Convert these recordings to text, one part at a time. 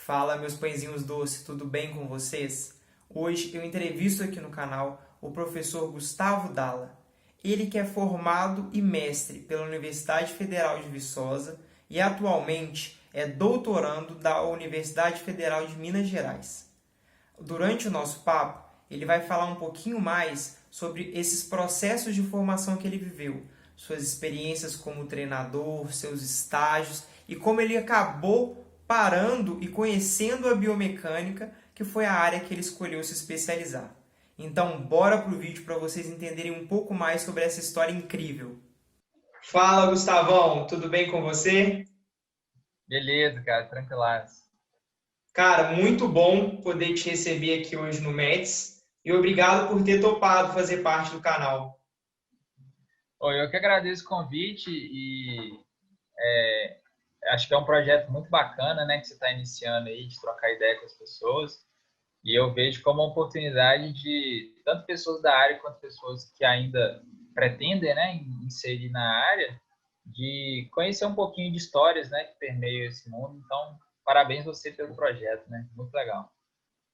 Fala, meus pãezinhos doces, tudo bem com vocês? Hoje eu entrevisto aqui no canal o professor Gustavo Dalla. Ele que é formado e mestre pela Universidade Federal de Viçosa e atualmente é doutorando da Universidade Federal de Minas Gerais. Durante o nosso papo, ele vai falar um pouquinho mais sobre esses processos de formação que ele viveu, suas experiências como treinador, seus estágios e como ele acabou parando e conhecendo a biomecânica, que foi a área que ele escolheu se especializar. Então, bora pro vídeo para vocês entenderem um pouco mais sobre essa história incrível. Fala, Gustavão, tudo bem com você? Beleza, cara, tranquilaço. Cara, muito bom poder te receber aqui hoje no Mets e obrigado por ter topado fazer parte do canal. Oi, eu que agradeço o convite e acho que é um projeto muito bacana, né, que você está iniciando aí, de trocar ideia com as pessoas. E eu vejo como uma oportunidade de tanto pessoas da área quanto pessoas que ainda pretendem, né, inserir na área, de conhecer um pouquinho de histórias, né, que permeiam esse mundo. Então, parabéns você pelo projeto, né? Muito legal.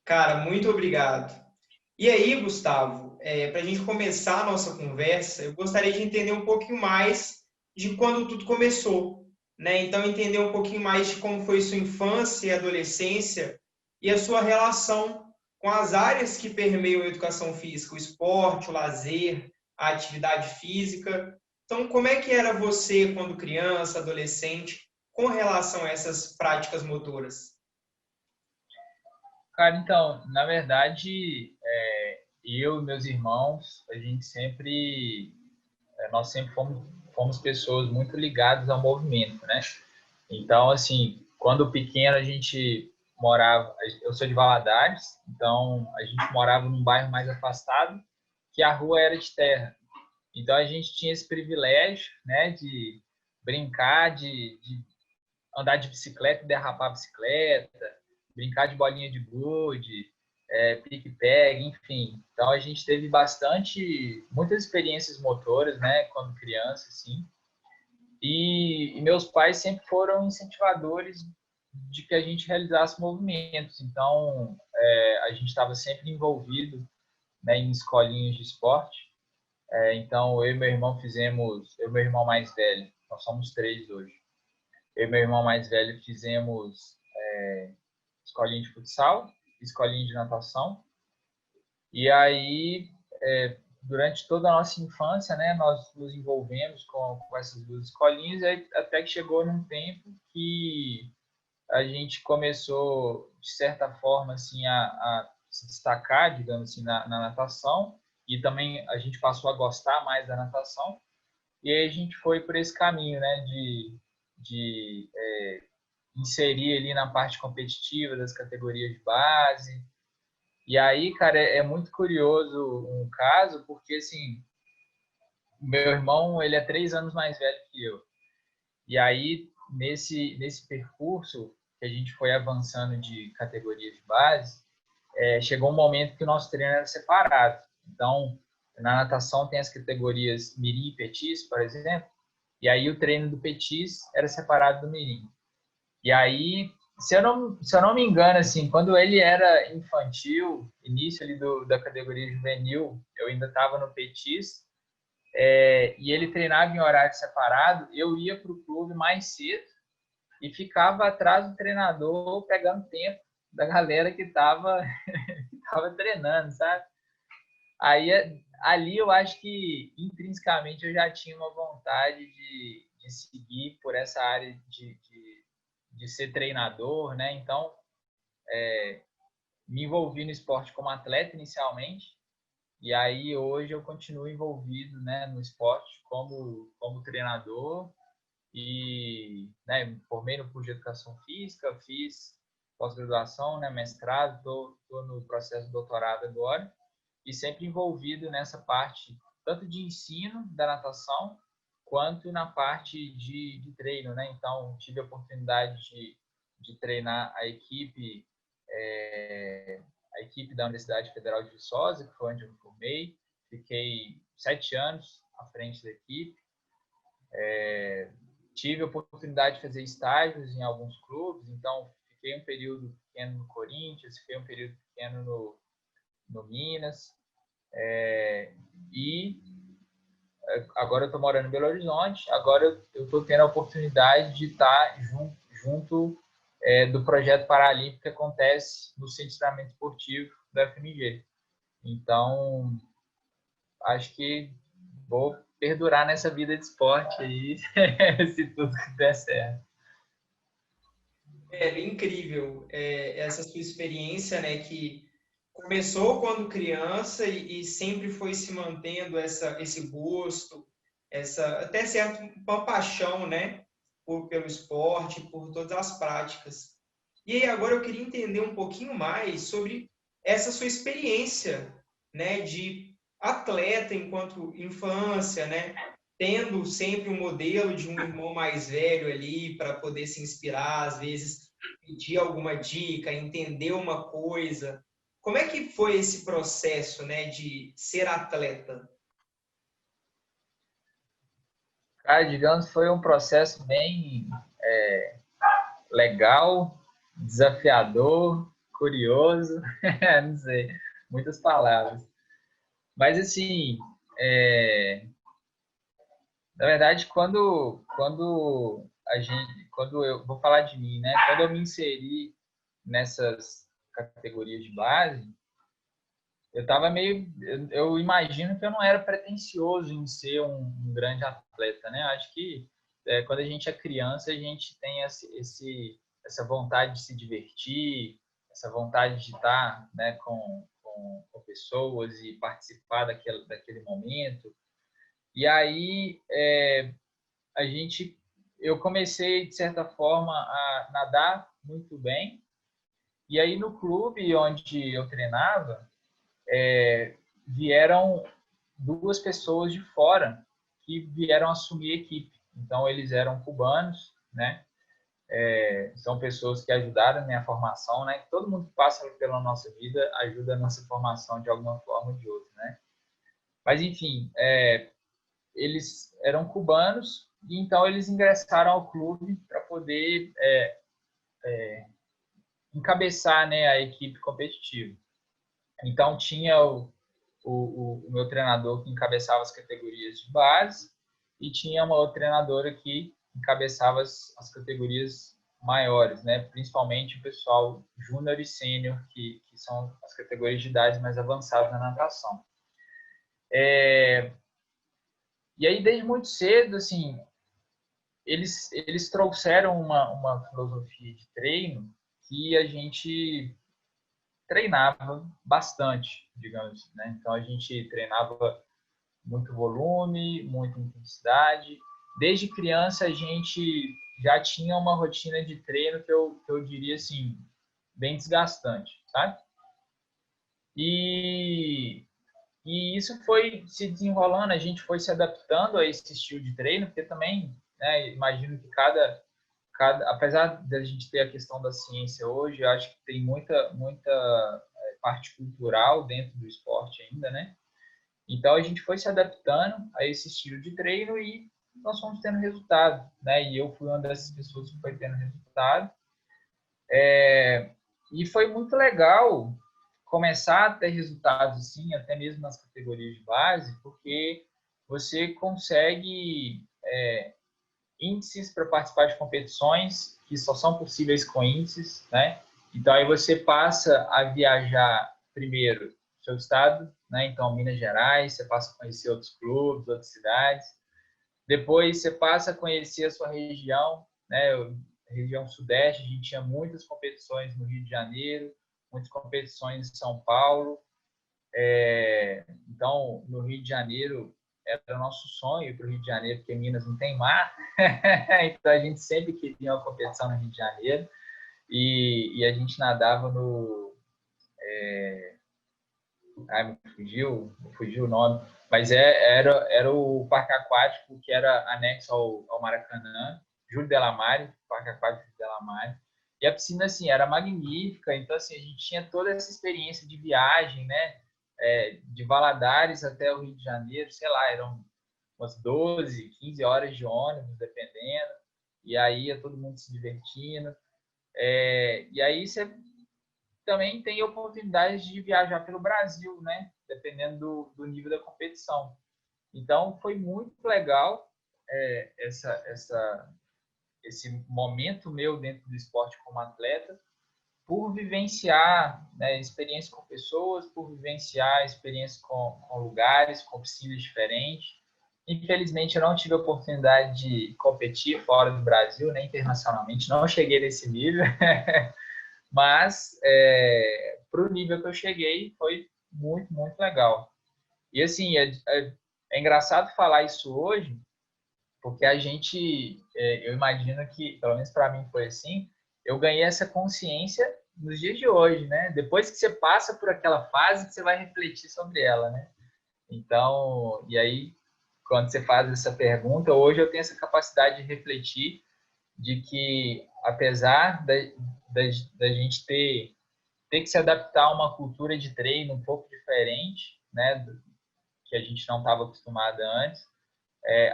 Cara, muito obrigado. E aí, Gustavo, para a gente começar a nossa conversa, eu gostaria de entender um pouquinho mais de quando tudo começou, né? Então, entender um pouquinho mais de como foi sua infância e adolescência e a sua relação com as áreas que permeiam a educação física, o esporte, o lazer, a atividade física. Então, como é que era você quando criança, adolescente, com relação a essas práticas motoras? Cara, então, na verdade, eu e meus irmãos, nós sempre fomos pessoas muito ligadas ao movimento, né? Então, assim, quando pequeno a gente morava, eu sou de Valadares, então a gente morava num bairro mais afastado, que a rua era de terra. Então a gente tinha esse privilégio, né, de brincar, de andar de bicicleta e derrapar a bicicleta, brincar de bolinha de gude, pique-pegue, enfim. Então a gente teve muitas experiências motoras, né, quando criança, assim. E meus pais sempre foram incentivadores de que a gente realizasse movimentos. Então a gente estava sempre envolvido, né, em escolinhas de esporte. Então eu e meu irmão eu e meu irmão mais velho, nós somos três hoje. Eu e meu irmão mais velho fizemos escolinha de futsal, escolinha de natação. E aí, durante toda a nossa infância, né, nós nos envolvemos com essas duas escolinhas, até que chegou num tempo que a gente começou, de certa forma, assim, a se destacar, digamos assim, na natação, e também a gente passou a gostar mais da natação, e aí a gente foi por esse caminho, né, de inserir ali na parte competitiva das categorias de base. E aí, cara, é muito curioso um caso, porque assim, meu irmão, ele é 3 anos mais velho que eu. E aí, nesse percurso que a gente foi avançando de categorias de base, chegou um momento que o nosso treino era separado. Então, na natação tem as categorias mirim e petis, por exemplo, e aí o treino do petis era separado do mirim. E aí, se eu não me engano, assim, quando ele era infantil, início ali da categoria juvenil, eu ainda estava no petis, e ele treinava em horário separado, eu ia para o clube mais cedo e ficava atrás do treinador pegando tempo da galera que estava tava treinando, sabe? Aí, ali eu acho que intrinsecamente eu já tinha uma vontade de seguir por essa área de ser treinador, né? Então, me envolvi no esporte como atleta inicialmente, e aí hoje eu continuo envolvido, né, no esporte como treinador e, né, me formei no curso de educação física, fiz pós-graduação, né, mestrado, estou no processo de doutorado agora e sempre envolvido nessa parte tanto de ensino da natação quanto na parte de treino, né? Então tive a oportunidade de treinar a equipe da Universidade Federal de Viçosa, que foi onde eu me formei. Fiquei 7 anos à frente da equipe. Tive a oportunidade de fazer estágios em alguns clubes, então fiquei um período pequeno no Corinthians, fiquei um período pequeno no Minas, e agora eu estou morando em Belo Horizonte, agora eu estou tendo a oportunidade de estar junto do projeto paralímpico que acontece no Centro de Treinamento Esportivo da FMG. Então, acho que vou perdurar nessa vida de esporte aí, se tudo der certo. É incrível essa sua experiência, né, que começou quando criança e sempre foi se mantendo esse gosto, até certo uma paixão, né, pelo esporte, por todas as práticas. E aí agora eu queria entender um pouquinho mais sobre essa sua experiência, né, de atleta enquanto infância, né, tendo sempre um modelo de um irmão mais velho ali para poder se inspirar, às vezes pedir alguma dica, entender uma coisa. Como é que foi esse processo, né, de ser atleta? Cara, digamos, foi um processo bem legal, desafiador, curioso, não sei, muitas palavras. Mas, assim, na verdade, quando eu vou falar de mim, né? Quando eu me inseri nessas categorias de base, eu estava eu imagino que eu não era pretensioso em ser um grande atleta, né? Acho que quando a gente é criança, a gente tem essa vontade de se divertir, essa vontade de estar, né, com pessoas e participar daquele momento. E aí a gente, eu comecei de certa forma a nadar muito bem. E aí no clube onde eu treinava vieram duas pessoas de fora que vieram assumir a equipe. Então eles eram cubanos, né? São pessoas que ajudaram na minha formação, né? Todo mundo que passa pela nossa vida ajuda a nossa formação de alguma forma ou de outra, né? Mas enfim, eles eram cubanos e então eles ingressaram ao clube para poder encabeçar, né, a equipe competitiva. Então tinha o meu treinador que encabeçava as categorias de base e tinha uma outra treinadora que encabeçava as categorias maiores, né? Principalmente o pessoal júnior e sênior, que são as categorias de idade mais avançadas na natação. E aí, desde muito cedo, assim, eles trouxeram uma filosofia de treino que a gente treinava bastante, digamos assim, né? Então, a gente treinava muito volume, muita intensidade. Desde criança, a gente já tinha uma rotina de treino que eu diria assim, bem desgastante, sabe? E, e isso foi se desenrolando, a gente foi se adaptando a esse estilo de treino, porque também, né, imagino que apesar da gente ter a questão da ciência hoje, eu acho que tem muita parte cultural dentro do esporte ainda, né? Então a gente foi se adaptando a esse estilo de treino e nós fomos tendo resultado, né? E eu fui uma dessas pessoas que foi tendo resultado. E foi muito legal começar a ter resultados assim, até mesmo nas categorias de base, porque você consegue índices para participar de competições que só são possíveis com índices, né? Então aí você passa a viajar primeiro no seu estado, né? Então Minas Gerais, você passa a conhecer outros clubes, outras cidades. Depois você passa a conhecer a sua região, né? A região sudeste, a gente tinha muitas competições no Rio de Janeiro, muitas competições em São Paulo. Então, no Rio de Janeiro, era o nosso sonho ir para o Rio de Janeiro, porque Minas não tem mar. Então, a gente sempre queria uma competição no Rio de Janeiro. E a gente nadava no... me fugiu o nome. Mas era o parque aquático que era anexo ao Maracanã, Júlio Delamare, Parque Aquático Júlio Delamare. E a piscina, assim, era magnífica. Então, assim, a gente tinha toda essa experiência de viagem, né? De Valadares até o Rio de Janeiro, sei lá, eram umas 12, 15 horas de ônibus, dependendo. E aí ia todo mundo se divertindo. E aí você também tem oportunidades de viajar pelo Brasil, né? Dependendo do nível da competição. Então, foi muito legal esse momento meu dentro do esporte como atleta, por vivenciar, né, experiência com pessoas, por vivenciar experiência com lugares, com piscinas diferentes. Infelizmente, eu não tive a oportunidade de competir fora do Brasil, nem internacionalmente, não cheguei nesse nível, mas para o nível que eu cheguei, foi muito, muito legal. E assim, é engraçado falar isso hoje, porque a gente, eu imagino que, pelo menos para mim foi assim, eu ganhei essa consciência nos dias de hoje, né? Depois que você passa por aquela fase, que você vai refletir sobre ela, né? Então, e aí, quando você faz essa pergunta, hoje eu tenho essa capacidade de refletir de que, apesar da gente ter que se adaptar a uma cultura de treino um pouco diferente, né? Que a gente não estava acostumado antes,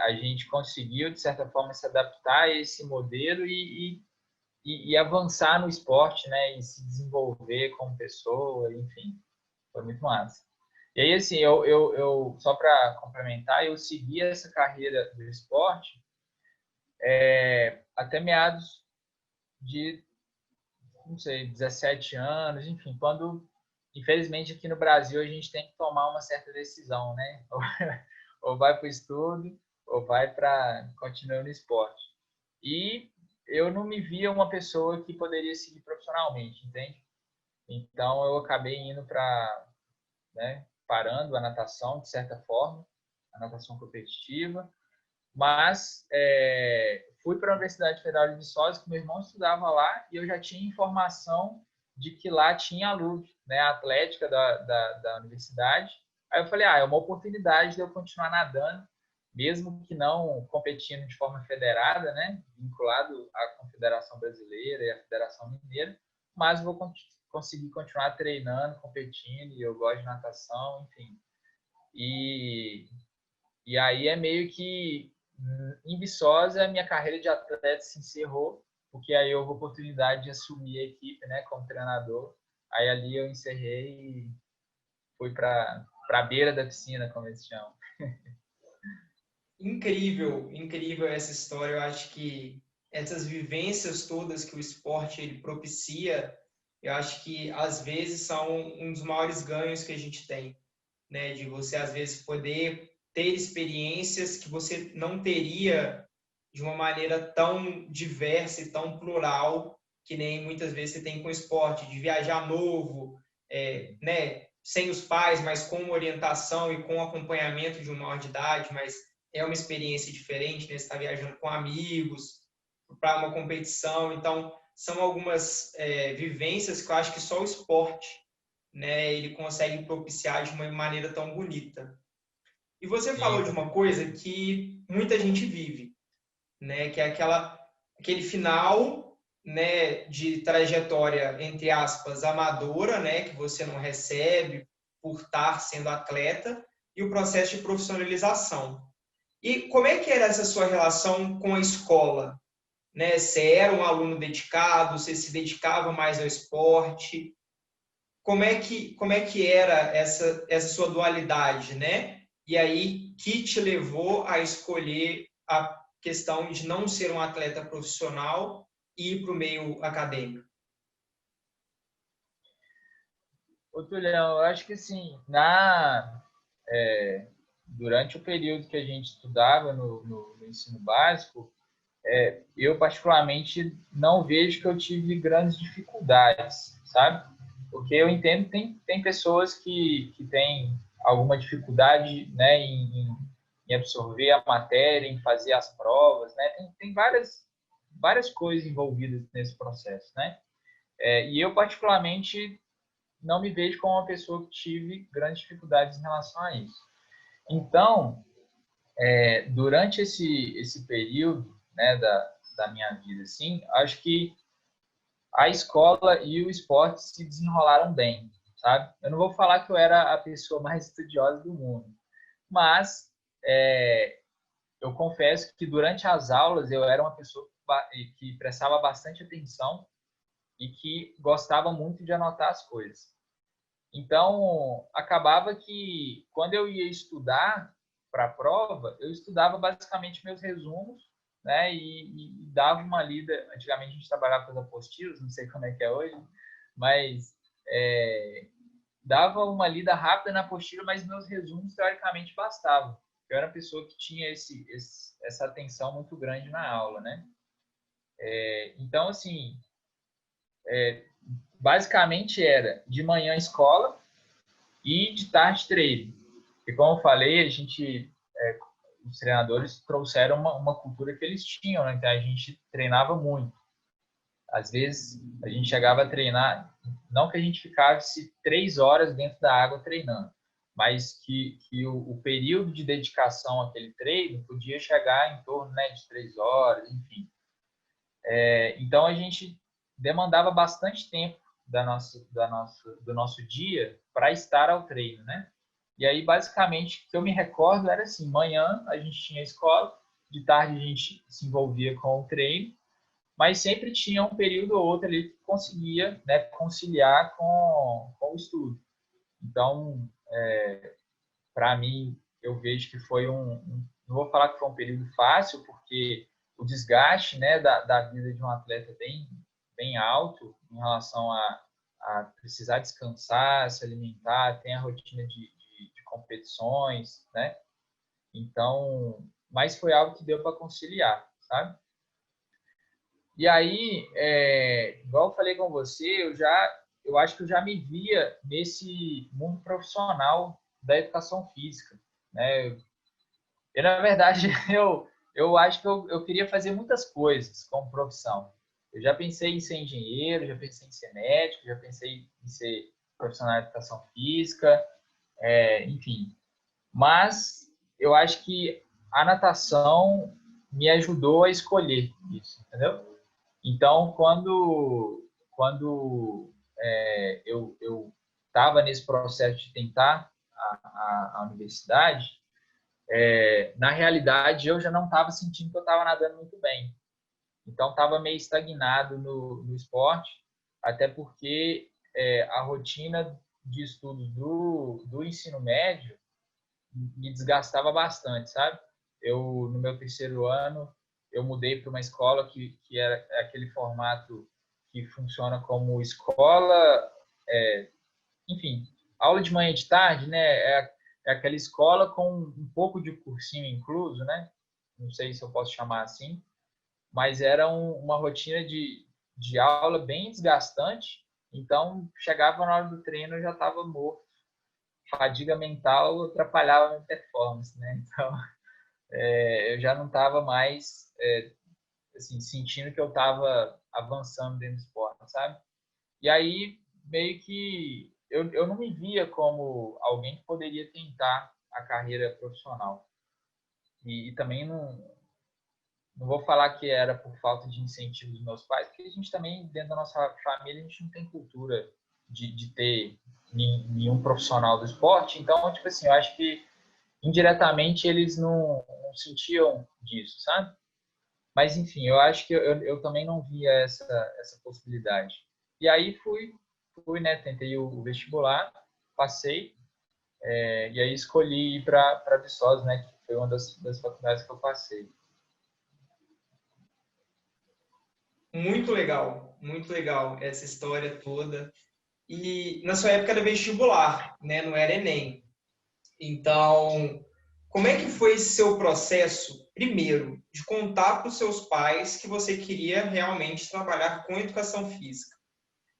a gente conseguiu, de certa forma, se adaptar a esse modelo e avançar no esporte, né? E se desenvolver como pessoa, enfim, foi muito massa. E aí, assim, eu só para complementar, eu segui essa carreira do esporte até meados de, não sei, 17 anos, enfim, quando, infelizmente, aqui no Brasil a gente tem que tomar uma certa decisão, né? Ou vai para o estudo, ou vai para continuar no esporte. E eu não me via uma pessoa que poderia seguir profissionalmente, entende? Então eu acabei indo para, né, parando a natação de certa forma, a natação competitiva, mas fui para a Universidade Federal de Viçosa, que meu irmão estudava lá, e eu já tinha informação de que lá tinha a LUV, né, a atlética da universidade. Aí eu falei, é uma oportunidade de eu continuar nadando, mesmo que não competindo de forma federada, né, vinculado à Confederação Brasileira e à Federação Mineira, mas vou conseguir continuar treinando, competindo, e eu gosto de natação, enfim. E aí é meio que em Viçosa a minha carreira de atleta se encerrou, porque aí houve a oportunidade de assumir a equipe, né, como treinador. Aí ali eu encerrei e fui para a beira da piscina, como eles chamam. Incrível, incrível essa história. Eu acho que essas vivências todas que o esporte ele propicia, eu acho que às vezes são um dos maiores ganhos que a gente tem, né? De você às vezes poder ter experiências que você não teria de uma maneira tão diversa e tão plural que nem muitas vezes você tem com o esporte, de viajar novo, né? Sem os pais, mas com orientação e com acompanhamento de um maior de idade, mas é uma experiência diferente, né? Você está viajando com amigos para uma competição, então são algumas vivências que eu acho que só o esporte, né, ele consegue propiciar de uma maneira tão bonita. E você falou Sim, de com uma certeza. coisa que muita gente vive, né, que é aquele final, né, de trajetória entre aspas amadora, né, que você não recebe por estar sendo atleta, e o processo de profissionalização. E como é que era essa sua relação com a escola? Né? Você era um aluno dedicado, você se dedicava mais ao esporte? Como é que era essa sua dualidade, né? E aí, que te levou a escolher a questão de não ser um atleta profissional e ir para o meio acadêmico? Ô, Tulião, eu acho que assim, durante o período que a gente estudava no ensino básico, eu particularmente não vejo que eu tive grandes dificuldades, sabe? Porque eu entendo que tem pessoas que têm alguma dificuldade, né, em absorver a matéria, em fazer as provas, né? Tem várias coisas envolvidas nesse processo, né? E eu, particularmente, não me vejo como uma pessoa que tive grandes dificuldades em relação a isso. Então, durante esse período, né, da minha vida, assim, acho que a escola e o esporte se desenrolaram bem, sabe? Eu não vou falar que eu era a pessoa mais estudiosa do mundo, mas eu confesso que durante as aulas eu era uma pessoa que prestava bastante atenção e que gostava muito de anotar as coisas. Então, acabava que quando eu ia estudar para a prova, eu estudava basicamente meus resumos, né, e dava uma lida. Antigamente a gente trabalhava com as apostilas, não sei como é que é hoje, mas dava uma lida rápida na apostila, mas meus resumos teoricamente bastavam. Eu era uma pessoa que tinha essa atenção muito grande na aula, né? Então, assim, basicamente era de manhã escola e de tarde treino. E como eu falei, os treinadores trouxeram uma cultura que eles tinham, né? Então a gente treinava muito. Às vezes a gente chegava a treinar, não que a gente ficasse 3 horas dentro da água treinando, mas que o período de dedicação àquele treino podia chegar em torno, né, de 3 horas, enfim. Então a gente demandava bastante tempo do nosso dia para estar ao treino, né? E aí, basicamente, o que eu me recordo era assim, manhã a gente tinha escola, de tarde a gente se envolvia com o treino, mas sempre tinha um período ou outro ali que conseguia, né, conciliar com o estudo. Então, para mim, eu vejo que foi não vou falar que foi um período fácil, porque o desgaste, né, da vida de um atleta é bem alto em relação a precisar descansar, se alimentar, tem a rotina de competições, né? Então, mas foi algo que deu para conciliar, sabe? E aí, igual eu falei com você, eu acho que eu já me via nesse mundo profissional da educação física, né? E, na verdade, eu acho que eu queria fazer muitas coisas como profissão. Eu já pensei em ser engenheiro, já pensei em ser médico, já pensei em ser profissional de educação física, enfim. Mas eu acho que a natação me ajudou a escolher isso, entendeu? Então, quando eu estava nesse processo de tentar a universidade, na realidade eu já não estava sentindo que eu estava nadando muito bem. Então, estava meio estagnado no esporte, até porque a rotina de estudos do ensino médio me desgastava bastante, sabe? No meu terceiro ano, eu mudei para uma escola que era aquele formato que funciona como escola, enfim, aula de manhã e de tarde, né? É aquela escola com um pouco de cursinho incluso, né? Não sei se eu posso chamar assim, mas era uma rotina de aula bem desgastante. Então, chegava na hora do treino, eu já estava morto. Fadiga mental atrapalhava a minha performance, né? Então, eu já não estava mais assim, sentindo que eu estava avançando dentro do esporte, sabe? E aí, meio que eu não me via como alguém que poderia tentar a carreira profissional. E também não vou falar que era por falta de incentivo dos meus pais, porque a gente também, dentro da nossa família, a gente não tem cultura de ter nenhum profissional do esporte. Então, tipo assim, eu acho que indiretamente eles não sentiam disso, sabe? Mas, enfim, eu acho que eu também não via essa possibilidade. E aí fui, né, tentei o vestibular, passei, e aí escolhi ir para Viçosa, né, que foi uma das faculdades que eu passei. Muito legal essa história toda. E na sua época era vestibular, né? Não era Enem. Então, como é que foi esse seu processo, primeiro, de contar para os seus pais que você queria realmente trabalhar com educação física,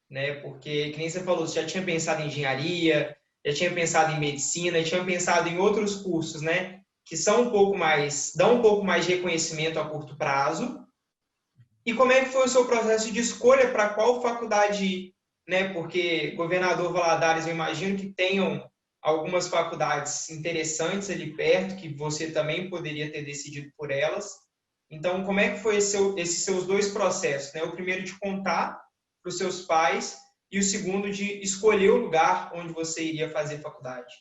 né? Porque, que nem você falou, você já tinha pensado em engenharia, já tinha pensado em medicina, já tinha pensado em outros cursos, né? Que são um pouco mais, dão um pouco mais de reconhecimento a curto prazo. E como é que foi o seu processo de escolha para qual faculdade ir, né? Porque Governador Valadares, eu imagino que tenham algumas faculdades interessantes ali perto, que você também poderia ter decidido por elas. Então, como é que foi esses seus dois processos, né? O primeiro de contar para os seus pais e o segundo de escolher o lugar onde você iria fazer faculdade.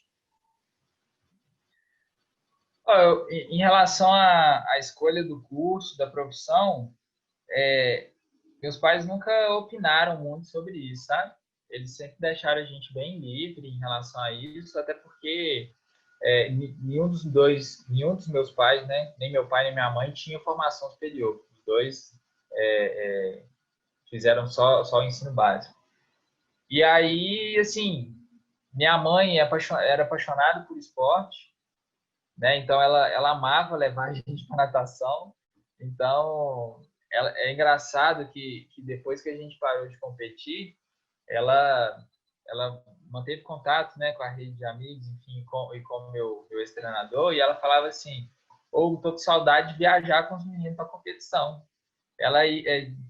Em relação à escolha do curso, da profissão, meus pais nunca opinaram muito sobre isso, sabe? Eles sempre deixaram a gente bem livre em relação a isso, até porque nenhum dos meus pais, né, nem meu pai nem minha mãe tinha formação superior. Os dois fizeram só o ensino básico. E aí, assim, minha mãe era apaixonada por esporte, né? Então ela amava levar a gente para natação. Então é engraçado que depois que a gente parou de competir, ela ela manteve contato, né, com a rede de amigos, enfim, com o meu ex-treinador, e ela falava assim: ou tô com saudade de viajar com os meninos para competição.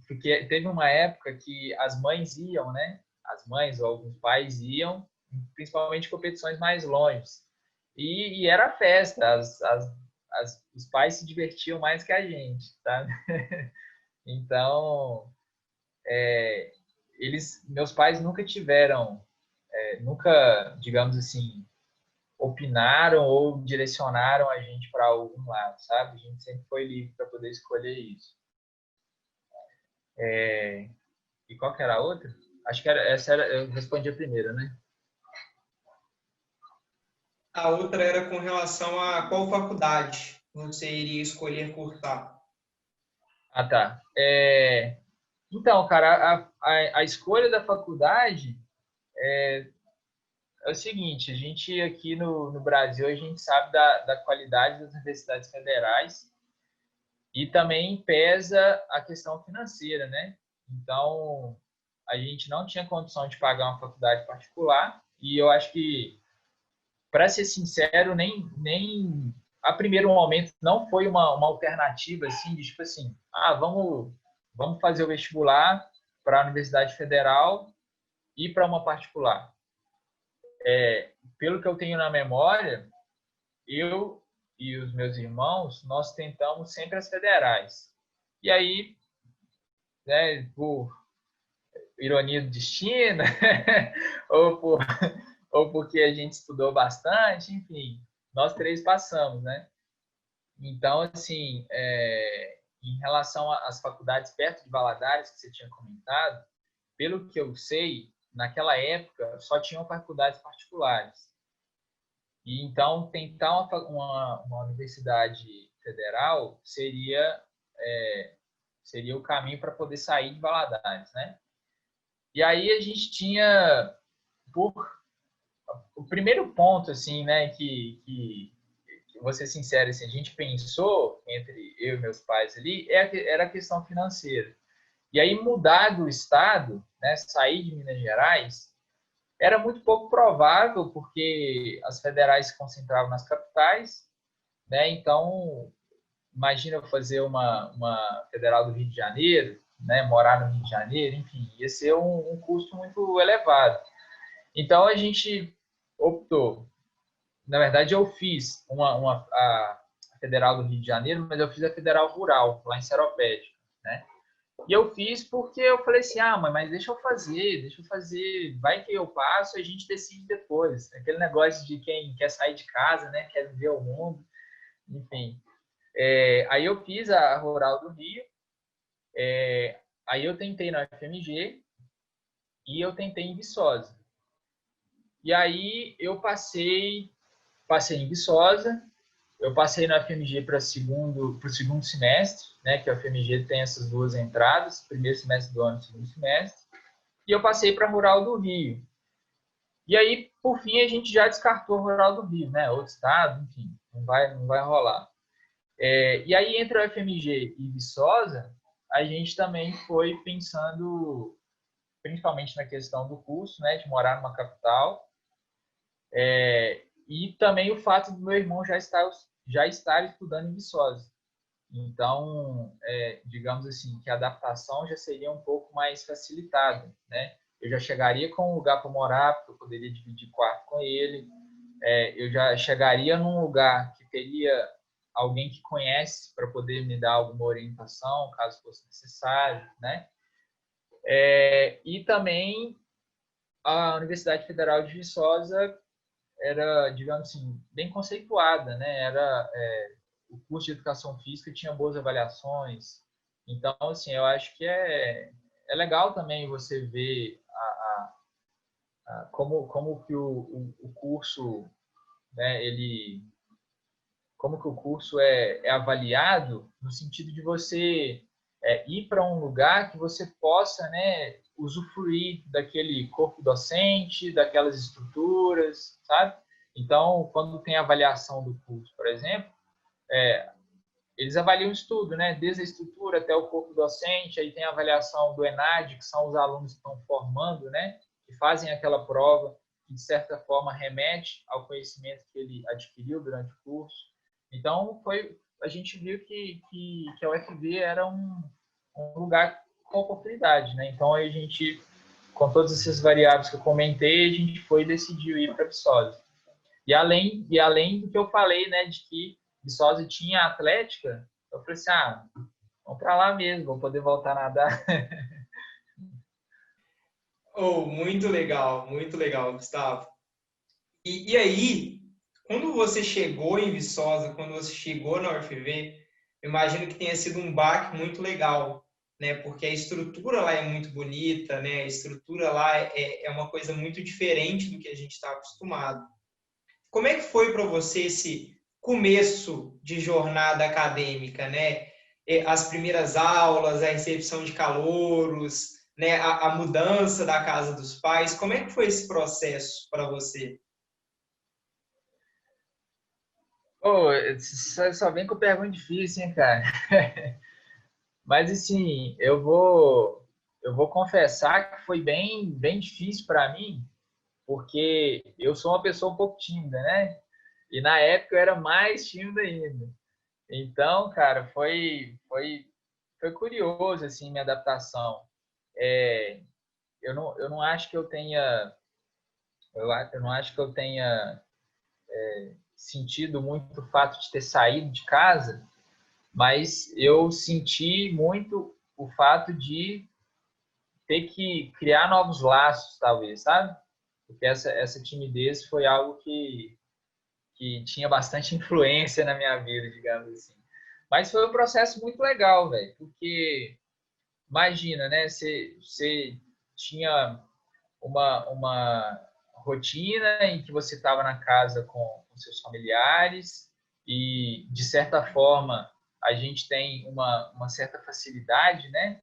Porque teve uma época que as mães iam, né? As mães ou alguns pais iam, principalmente competições mais longe. E era festa, os pais se divertiam mais que a gente, tá? Então, meus pais nunca tiveram, nunca, digamos assim, opinaram ou direcionaram a gente para algum lado, sabe? A gente sempre foi livre para poder escolher isso. E qual que era a outra? Acho que eu respondi a primeira, né? A outra era com relação a qual faculdade você iria escolher cursar. Ah, tá. Então, cara, a escolha da faculdade é o seguinte: a gente aqui no Brasil, a gente sabe da qualidade das universidades federais e também pesa a questão financeira, né? Então, a gente não tinha condição de pagar uma faculdade particular e eu acho que, para ser sincero, nem a primeiro momento não foi uma alternativa assim, de tipo assim, vamos fazer o vestibular para a Universidade Federal e para uma particular. Pelo que eu tenho na memória, eu e os meus irmãos, nós tentamos sempre as federais. E aí, né, por ironia do destino, ou, por, ou porque a gente estudou bastante, enfim, nós três passamos, né? Então, assim, em relação às faculdades perto de Valadares, que você tinha comentado, pelo que eu sei, naquela época só tinham faculdades particulares. E então tentar uma universidade federal seria o caminho para poder sair de Valadares, né? E aí a gente tinha por o primeiro ponto assim, né, que vou ser sincero, assim, a gente pensou entre eu e meus pais ali era a questão financeira. E aí mudar do estado, né, sair de Minas Gerais, era muito pouco provável, porque as federais se concentravam nas capitais, né? Então, imagina eu fazer uma federal do Rio de Janeiro, né? Morar no Rio de Janeiro, enfim, ia ser um custo muito elevado. Então, a gente optou. Na verdade, eu fiz a federal do Rio de Janeiro, mas eu fiz a federal rural, lá em Seropédica, né? E eu fiz porque eu falei assim, mãe, mas deixa eu fazer, vai que eu passo, a gente decide depois. Aquele negócio de quem quer sair de casa, né, quer viver o mundo, enfim. Aí eu fiz a Rural do Rio, aí eu tentei na UFMG e eu tentei em Viçosa. E aí eu passei em Viçosa, eu passei na UFMG para o segundo semestre, né, que a UFMG tem essas duas entradas, primeiro semestre do ano e segundo semestre. E eu passei para a Rural do Rio. E aí, por fim, a gente já descartou a Rural do Rio, né? Outro estado, enfim, não vai rolar. E aí, entre o FMG e Viçosa, a gente também foi pensando, principalmente na questão do custo, né? De morar numa capital. E também o fato do meu irmão já estar estudando em Viçosa. Então, digamos assim, que a adaptação já seria um pouco mais facilitada, né? Eu já chegaria com um lugar para morar, porque eu poderia dividir quarto com ele. Eu já chegaria num lugar que teria alguém que conhece para poder me dar alguma orientação, caso fosse necessário, né? E também a Universidade Federal de Viçosa era, digamos assim, bem conceituada, né? O curso de educação física tinha boas avaliações. Então, assim, eu acho que é legal também você ver como que o curso, né, como que o curso é avaliado no sentido de você ir para um lugar que você possa, né, usufruir daquele corpo docente, daquelas estruturas, sabe? Então, quando tem avaliação do curso, por exemplo, eles avaliam isso tudo, né? Desde a estrutura até o corpo docente, aí tem a avaliação do ENAD, que são os alunos que estão formando, né? Que fazem aquela prova, que de certa forma remete ao conhecimento que ele adquiriu durante o curso. Então, a gente viu que a UFV era um lugar com oportunidade, né? Então, aí a gente, com todas essas variáveis que eu comentei, a gente foi e decidiu ir para Viçosa. E além do que eu falei, né, de que Viçosa tinha atlética, eu falei assim, vamos para lá mesmo, vou poder voltar a nadar. Oh, muito legal, Gustavo. E aí, quando você chegou em Viçosa, quando você chegou na UFV, eu imagino que tenha sido um baque muito legal, né? Porque a estrutura lá é muito bonita, né? A estrutura lá é uma coisa muito diferente do que a gente está acostumado. Como é que foi para você esse começo de jornada acadêmica, né? As primeiras aulas, a recepção de calouros, né? A mudança da casa dos pais. Como é que foi esse processo para você? Pô, só vem com pergunta difícil, hein, cara? Mas assim, eu vou confessar que foi bem difícil para mim, porque eu sou uma pessoa um pouco tímida, né? E na época eu era mais tímido ainda. Então, cara, foi curioso assim minha adaptação. É, eu não acho que eu tenha eu não acho que eu tenha sentido muito o fato de ter saído de casa, mas eu senti muito o fato de ter que criar novos laços, talvez, sabe? Porque essa timidez foi algo que tinha bastante influência na minha vida, digamos assim. Mas foi um processo muito legal, velho, porque imagina, né? Você tinha uma rotina em que você estava na casa com seus familiares e, de certa forma, a gente tem uma certa facilidade, né?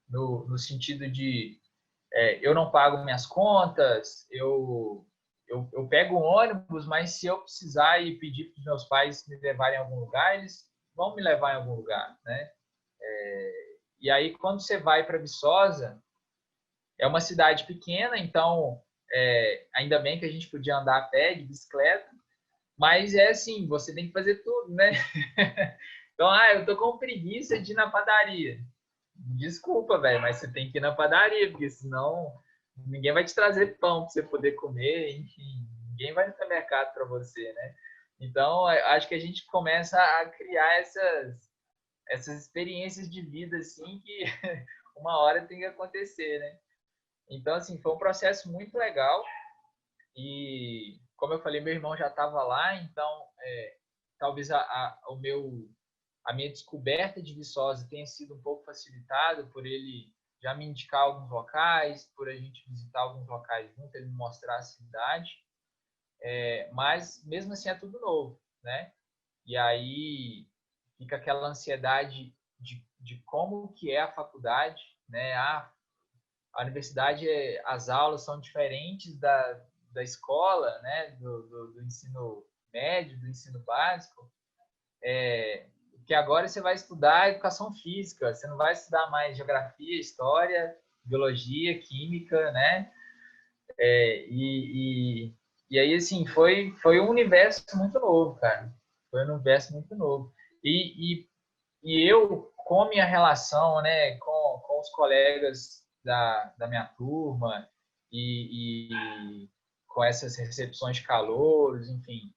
No sentido de eu não pago minhas contas, eu pego um ônibus, mas se eu precisar e pedir para os meus pais me levarem a algum lugar, eles vão me levar em algum lugar, né? E aí, quando você vai para Viçosa, é uma cidade pequena, então ainda bem que a gente podia andar a pé, de bicicleta, mas é assim, você tem que fazer tudo, né? Então, eu tô com preguiça de ir na padaria. Desculpa, velho, mas você tem que ir na padaria, porque senão ninguém vai te trazer pão para você poder comer, enfim, ninguém vai no supermercado para você, né? Então, acho que a gente começa a criar essas experiências de vida, assim, que uma hora tem que acontecer, né? Então, assim, foi um processo muito legal e, como eu falei, meu irmão já estava lá, então talvez a minha descoberta de Viçosa tenha sido um pouco facilitada por ele já me indicar alguns locais, por a gente visitar alguns locais junto, ele me mostrar a cidade, mas mesmo assim é tudo novo, né? E aí fica aquela ansiedade de como que é a faculdade, né? A universidade, as aulas são diferentes da escola, né? Do ensino médio, do ensino básico, que agora você vai estudar educação física, você não vai estudar mais geografia, história, biologia, química, né? E aí, assim, foi um universo muito novo, cara. Foi um universo muito novo. E, e eu, com a minha relação, né, com os colegas da minha turma e com essas recepções de calouros, enfim,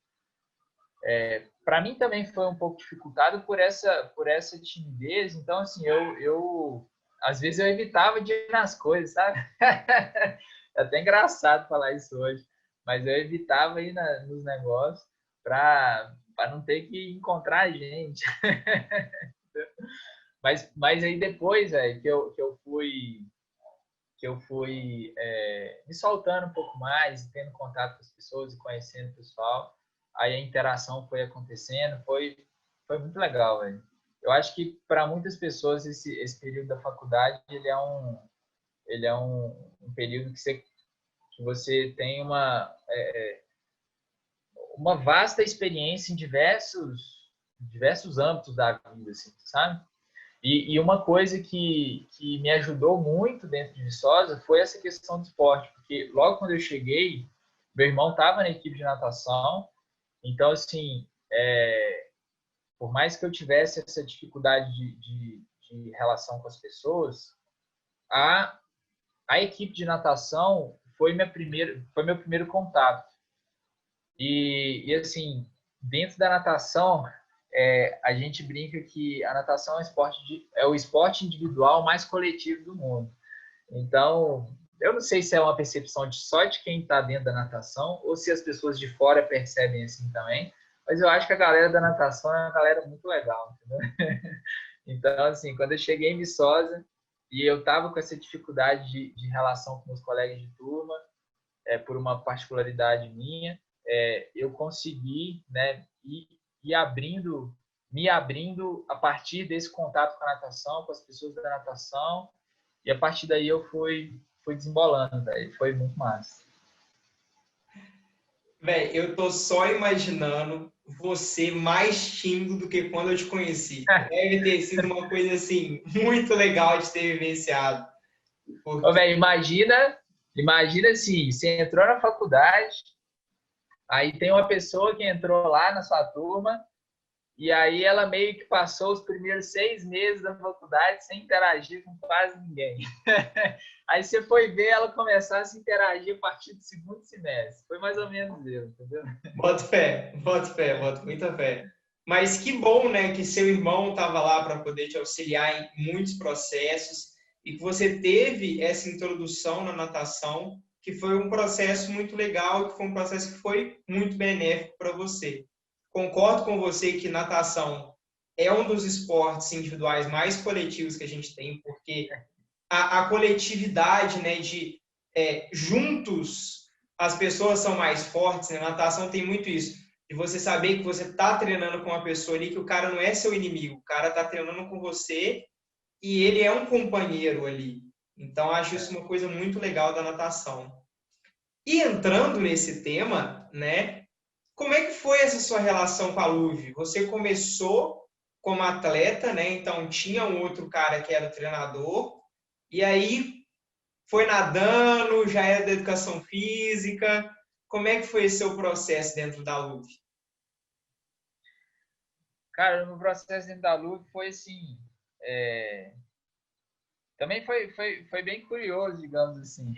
para mim também foi um pouco dificultado por essa timidez. Então, assim, eu às vezes eu evitava de ir nas coisas, sabe? É até engraçado falar isso hoje, mas eu evitava ir nos negócios para não ter que encontrar gente. Mas aí depois, que eu fui. eu fui me soltando um pouco mais, tendo contato com as pessoas e conhecendo o pessoal. Aí a interação foi acontecendo, foi muito legal, velho. Eu acho que para muitas pessoas esse período da faculdade ele é um período que você tem uma vasta experiência em diversos âmbitos da vida, assim, sabe? E uma coisa que me ajudou muito dentro de Viçosa foi essa questão do esporte, porque logo quando eu cheguei, meu irmão estava na equipe de natação, então, assim, por mais que eu tivesse essa dificuldade de relação com as pessoas, a, a equipe de natação foi meu primeiro contato. Assim, dentro da natação, a gente brinca que a natação é o esporte individual mais coletivo do mundo. Então, eu não sei se é uma percepção só de quem está dentro da natação ou se as pessoas de fora percebem assim também, mas eu acho que a galera da natação é uma galera muito legal, entendeu? Então, assim, quando eu cheguei em Viçosa e eu estava com essa dificuldade de relação com meus colegas de turma, por uma particularidade minha, eu consegui, né, me abrindo a partir desse contato com a natação, com as pessoas da natação, e a partir daí eu fui desembolando, velho. Foi muito massa. Véi, eu tô só imaginando você mais tímido do que quando eu te conheci. Deve ter sido uma coisa, assim, muito legal de ter vivenciado. Ô, Porque, velho, imagina assim, você entrou na faculdade, aí tem uma pessoa que entrou lá na sua turma, e aí ela meio que passou os primeiros 6 meses da faculdade sem interagir com quase ninguém. Aí você foi ver ela começar a se interagir a partir do segundo semestre. Foi mais ou menos isso, entendeu? boto muita fé. Mas que bom, né, que seu irmão estava lá para poder te auxiliar em muitos processos e que você teve essa introdução na natação, que foi um processo muito legal, que foi um processo que foi muito benéfico para você. Concordo com você que natação é um dos esportes individuais mais coletivos que a gente tem, porque a coletividade, né, juntos as pessoas são mais fortes, né? A natação tem muito isso. De você saber que você está treinando com uma pessoa ali, que o cara não é seu inimigo, o cara está treinando com você e ele é um companheiro ali. Então, acho isso uma coisa muito legal da natação. E entrando nesse tema, né? Como é que foi essa sua relação com a Luve? Você começou como atleta, né? Então tinha um outro cara que era o treinador, e aí foi nadando, já era da educação física. Como é que foi esse seu processo dentro da Luve? Cara, no processo dentro da Luve foi assim. Também foi bem curioso, digamos assim.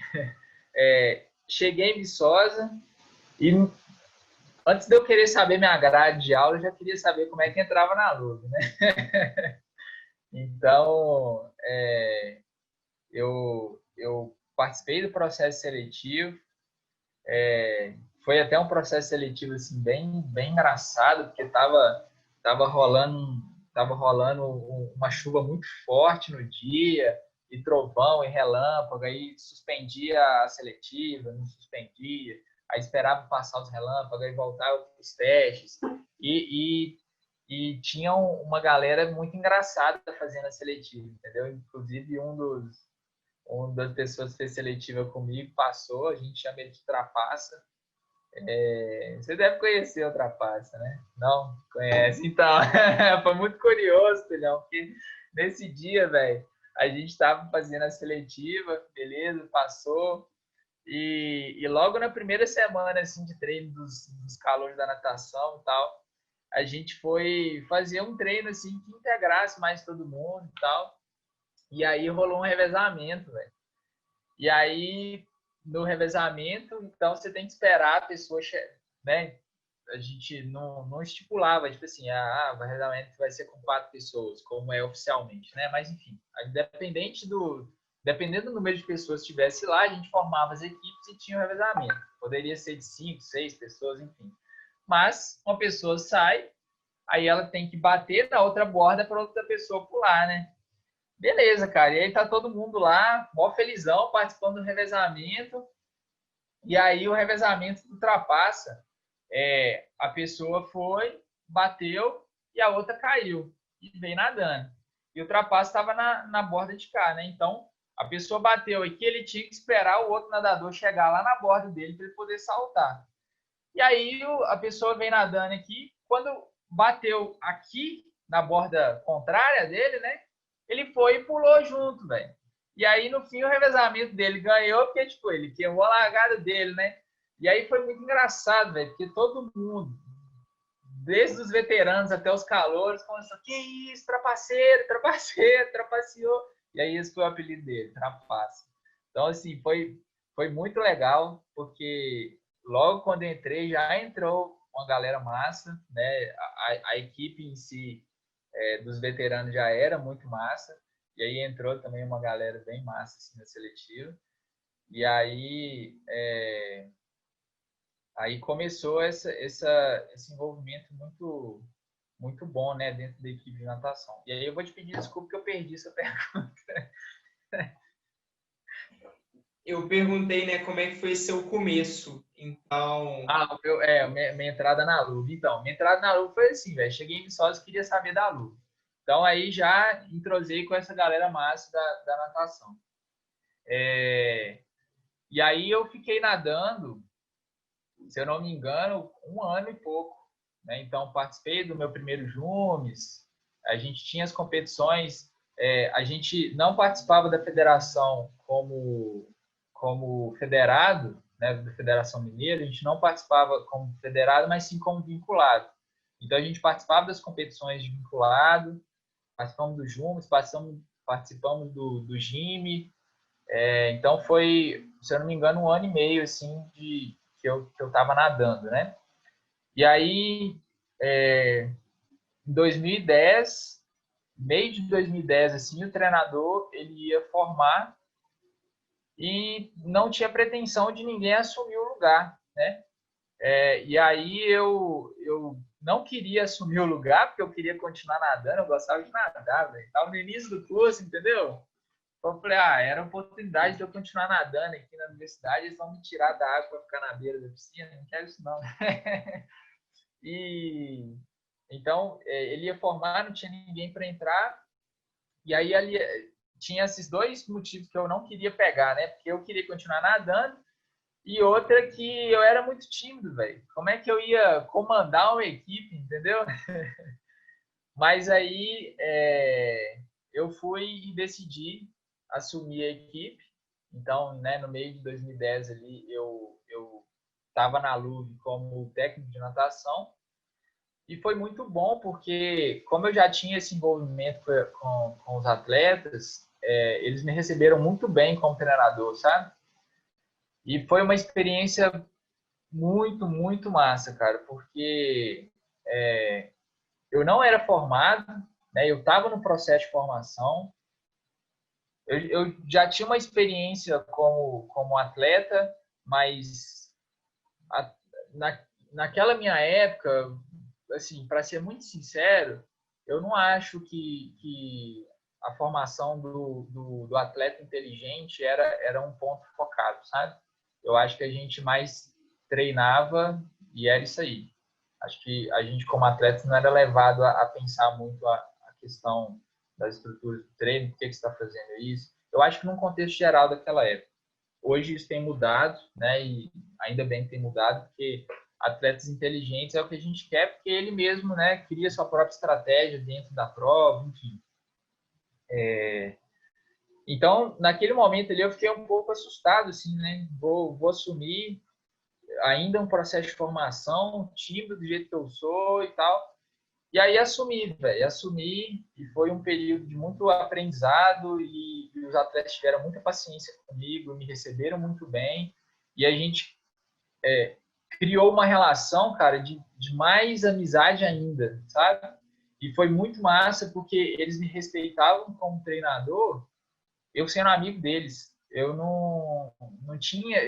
Cheguei em Viçosa e antes de eu querer saber minha grade de aula, eu já queria saber como é que entrava na Luve, né? Então, eu participei do processo seletivo. Foi até um processo seletivo assim, bem engraçado, porque tava rolando uma chuva muito forte no dia, e trovão e relâmpago, aí suspendia a seletiva, não suspendia, aí esperava passar os relâmpagos, aí voltava para os testes. E, e tinha uma galera muito engraçada fazendo a seletiva, entendeu? Inclusive uma das pessoas que fez seletiva comigo passou, a gente chama ele de Trapaça. Você deve conhecer o Trapaça, né? Não? Conhece? Então, foi muito curioso, filhão, porque nesse dia, velho, a gente estava fazendo a seletiva, beleza, passou, e logo na primeira semana, assim, de treino dos calores da natação e tal, a gente foi fazer um treino, assim, que integrasse mais todo mundo e tal, e aí rolou um revezamento, velho. E aí, no revezamento, então você tem que esperar a pessoa, né? A gente não estipulava, tipo assim, o revezamento vai ser com 4 pessoas, como é oficialmente, né? Mas, enfim, dependendo do número de pessoas que estivesse lá, a gente formava as equipes e tinha o revezamento. Poderia ser de 5, 6 pessoas, enfim. Mas uma pessoa sai, aí ela tem que bater na outra borda para outra pessoa pular, né? Beleza, cara. E aí tá todo mundo lá, mó felizão, participando do revezamento. E aí o revezamento ultrapassa. A pessoa foi, bateu e a outra caiu. E veio nadando. E o trapaço estava na borda de cá, né? Então, a pessoa bateu aqui, ele tinha que esperar o outro nadador chegar lá na borda dele para ele poder saltar. E aí a pessoa vem nadando aqui, quando bateu aqui na borda contrária dele, né? Ele foi e pulou junto, velho. E aí no fim o revezamento dele ganhou, porque tipo, ele queimou a largada dele, né? E aí foi muito engraçado, velho, porque todo mundo, desde os veteranos até os calouros, começou, que isso, trapaceiro, trapaceiro, trapaceou. E aí esse foi o apelido dele, Trapaça. Então, assim, foi muito legal, porque logo quando entrei, já entrou uma galera massa, né? A equipe em si, dos veteranos já era muito massa, e aí entrou também uma galera bem massa assim, na seletiva. E aí começou esse envolvimento muito bom, né, dentro da equipe de natação. E aí eu vou te pedir desculpa que eu perdi essa pergunta. Eu perguntei, né, como é que foi seu começo. Então, Minha entrada na luva. Então, minha entrada na luva foi assim, velho. Cheguei em Viçosa e queria saber da luva. Então, aí já entrosei com essa galera massa da natação. E aí eu fiquei nadando, se eu não me engano, 1 ano e pouco. Né? Então, participei do meu primeiro Jumes. A gente tinha as competições. A gente não participava da federação como federado, né, da Federação Mineira. A gente não participava como federado, mas sim como vinculado. Então, a gente participava das competições de vinculado, participamos do Jumes, participamos do GIME. Então, foi, se eu não me engano, 1 ano e meio assim, que eu estava nadando, né? E aí, em 2010, meio de 2010, assim, o treinador ele ia formar e não tinha pretensão de ninguém assumir o lugar, né? E aí eu não queria assumir o lugar, porque eu queria continuar nadando, eu gostava de nadar, velho. Estava no início do curso, entendeu? Então eu falei, era a oportunidade de eu continuar nadando aqui na universidade, eles vão me tirar da água para ficar na beira da piscina, não quero isso não. E então ele ia formar, não tinha ninguém para entrar, e aí ali tinha esses dois motivos que eu não queria pegar, né? Porque eu queria continuar nadando e outra que eu era muito tímido, velho. Como é que eu ia comandar uma equipe, entendeu? Mas aí eu fui e decidi assumir a equipe. Então, né, no meio de 2010 ali, eu estava na LUV como técnico de natação. E foi muito bom porque, como eu já tinha esse envolvimento com os atletas, eles me receberam muito bem como treinador, sabe? E foi uma experiência muito, muito massa, cara, porque eu não era formado, né? Eu estava no processo de formação, eu já tinha uma experiência como atleta, mas a, na, naquela minha época, assim, para ser muito sincero, eu não acho que a formação do atleta inteligente era um ponto focado, sabe? Eu acho que a gente mais treinava e era isso aí. Acho que a gente, como atleta, não era levado a pensar muito a questão das estruturas do treino, por que você está fazendo isso. Eu acho que num contexto geral daquela época. Hoje isso tem mudado, né? E ainda bem que tem mudado, porque atletas inteligentes é o que a gente quer, porque ele mesmo, né, cria sua própria estratégia dentro da prova, enfim. Então, naquele momento ali, eu fiquei um pouco assustado, assim, né? Vou assumir ainda um processo de formação, tímido do jeito que eu sou e tal. E aí assumi, velho, assumi e foi um período de muito aprendizado e os atletas tiveram muita paciência comigo, me receberam muito bem e a gente criou uma relação, cara, de mais amizade ainda, sabe? E foi muito massa porque eles me respeitavam como treinador, eu sendo amigo deles. Eu não tinha,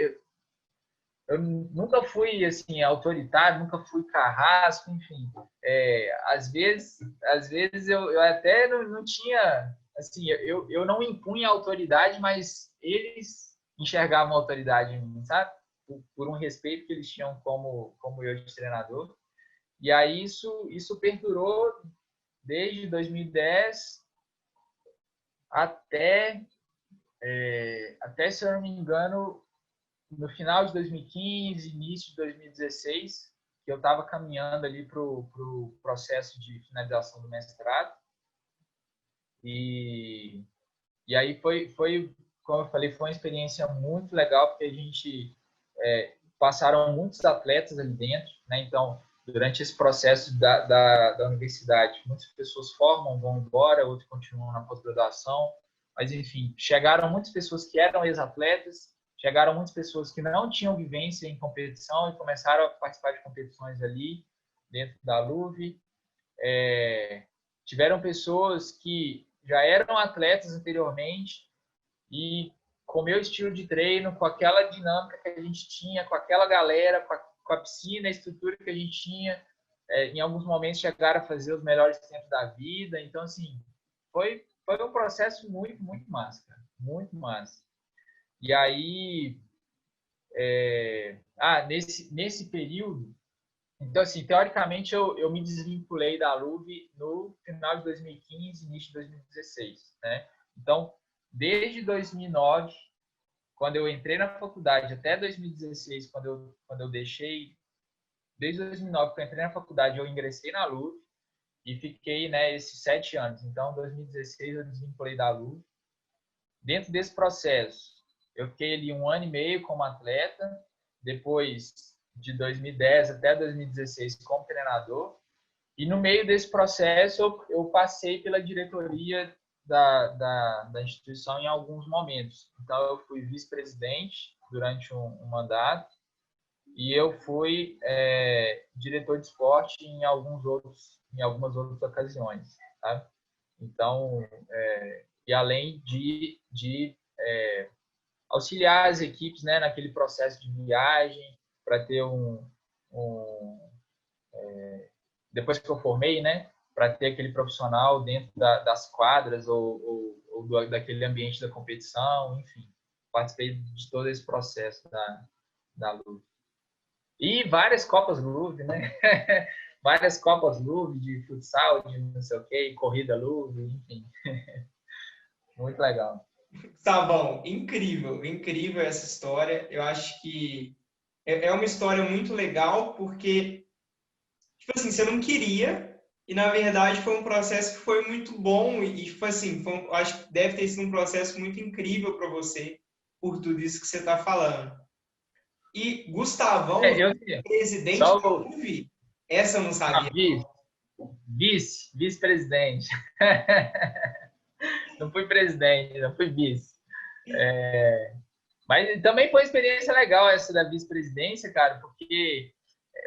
eu nunca fui assim autoritário, nunca fui carrasco, enfim. Às vezes eu até não tinha assim, eu não impunha autoridade, mas eles enxergavam a autoridade em mim, sabe? Por um respeito que eles tinham como eu de treinador. E aí isso perdurou desde 2010 até, se eu não me engano, no final de 2015, início de 2016, que eu estava caminhando ali para o processo de finalização do mestrado. E aí foi, como eu falei, foi uma experiência muito legal, porque a gente passaram muitos atletas ali dentro, né? Então, durante esse processo da universidade, muitas pessoas formam, vão embora, outros continuam na pós-graduação, mas, enfim, chegaram muitas pessoas que eram ex-atletas, chegaram muitas pessoas que não tinham vivência em competição e começaram a participar de competições ali, dentro da LUV. Tiveram pessoas que já eram atletas anteriormente e com o meu estilo de treino, com aquela dinâmica que a gente tinha, com aquela galera, com a piscina, a estrutura que a gente tinha, em alguns momentos chegaram a fazer os melhores tempos da vida. Então, assim, foi um processo muito, muito massa, cara. Muito massa. E aí, nesse período, então, assim, teoricamente, eu me desvinculei da LUV no final de 2015, início de 2016, né? Então, desde 2009, quando eu entrei na faculdade, até 2016, quando eu deixei, desde 2009, que eu entrei na faculdade, eu ingressei na LUV e fiquei, né, esses 7 anos. Então, em 2016, eu desvinculei da LUV. Dentro desse processo, eu fiquei ali 1 ano e meio como atleta, depois de 2010 até 2016 como treinador, e no meio desse processo eu passei pela diretoria da instituição em alguns momentos. Então eu fui vice-presidente durante um mandato e eu fui diretor de esporte em algumas outras ocasiões, tá? Então, e além de auxiliar as equipes, né, naquele processo de viagem, para ter depois que eu formei, né, para ter aquele profissional dentro das quadras ou daquele ambiente da competição, enfim, participei de todo esse processo da LUV. E várias Copas LUV, né? Várias Copas LUV de futsal, de não sei o quê, corrida LUV, enfim. Muito legal. Tá bom, incrível, incrível essa história. Eu acho que é uma história muito legal porque, tipo assim, você não queria e na verdade foi um processo que foi muito bom e tipo assim, eu acho que deve ter sido um processo muito incrível para você por tudo isso que você está falando. E Gustavão, presidente só da UV, essa eu não sabia. Vice-presidente. Não fui presidente, não fui vice. Mas também foi uma experiência legal essa da vice-presidência, cara, porque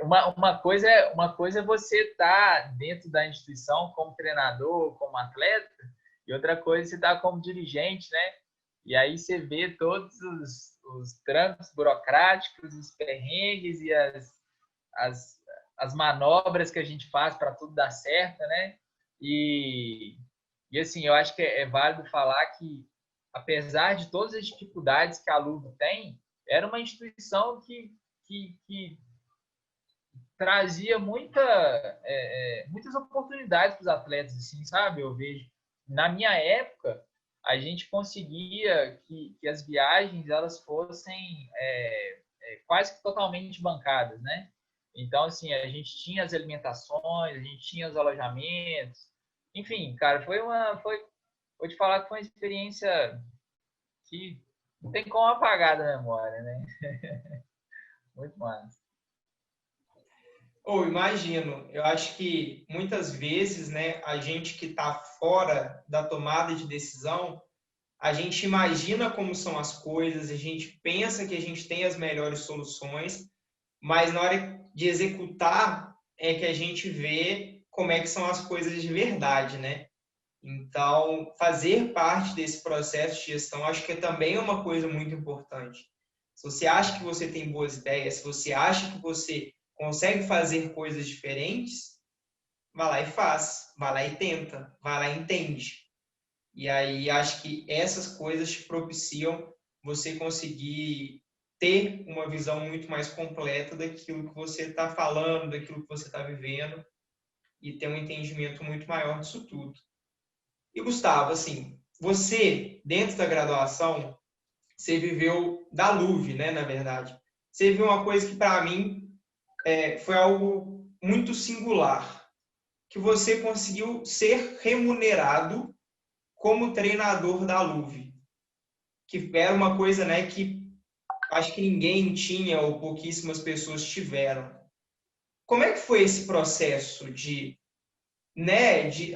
uma coisa é você estar dentro da instituição como treinador, como atleta, e outra coisa é você estar como dirigente, né? E aí você vê todos os trâmites burocráticos, os perrengues e as manobras que a gente faz para tudo dar certo, né? E assim, eu acho que é válido falar que, apesar de todas as dificuldades que a LUV tem, era uma instituição que trazia muitas oportunidades para os atletas, assim, sabe? Eu vejo. Na minha época, a gente conseguia que as viagens elas fossem quase que totalmente bancadas, né? Então, assim, a gente tinha as alimentações, a gente tinha os alojamentos, enfim, cara, vou te falar que foi uma experiência que não tem como apagar da memória, né? Muito massa. Imagino, eu acho que muitas vezes, né, a gente que está fora da tomada de decisão, a gente imagina como são as coisas, a gente pensa que a gente tem as melhores soluções, mas na hora de executar é que a gente vê como é que são as coisas de verdade, né? Então, fazer parte desse processo de gestão, acho que também é uma coisa muito importante. Se você acha que você tem boas ideias, se você acha que você consegue fazer coisas diferentes, vai lá e faz, vai lá e tenta, vai lá e entende. E aí acho que essas coisas te propiciam você conseguir ter uma visão muito mais completa daquilo que você está falando, daquilo que você está vivendo e ter um entendimento muito maior disso tudo. E Gustavo, assim, você, dentro da graduação, você viveu da LUV, né, na verdade. Você viu uma coisa que, para mim, foi algo muito singular, que você conseguiu ser remunerado como treinador da LUV, que era uma coisa, né, que acho que ninguém tinha ou pouquíssimas pessoas tiveram. Como é que foi esse processo de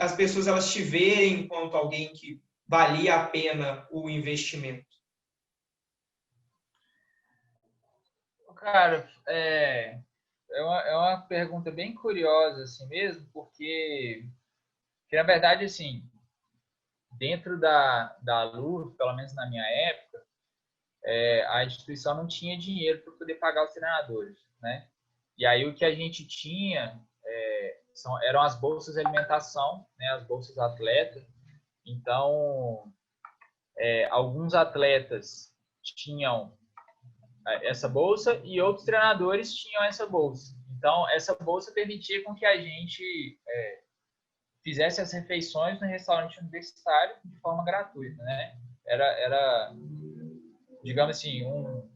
as pessoas elas te verem enquanto alguém que valia a pena o investimento? Cara, é uma pergunta bem curiosa assim mesmo, porque na verdade, assim, dentro da LUR, pelo menos na minha época, a instituição não tinha dinheiro para poder pagar os treinadores, né? E aí o que a gente tinha eram as bolsas de alimentação, né? As bolsas atleta. Então, alguns atletas tinham essa bolsa e outros treinadores tinham essa bolsa. Então, essa bolsa permitia com que a gente fizesse as refeições no restaurante universitário de forma gratuita, né? Era digamos assim, um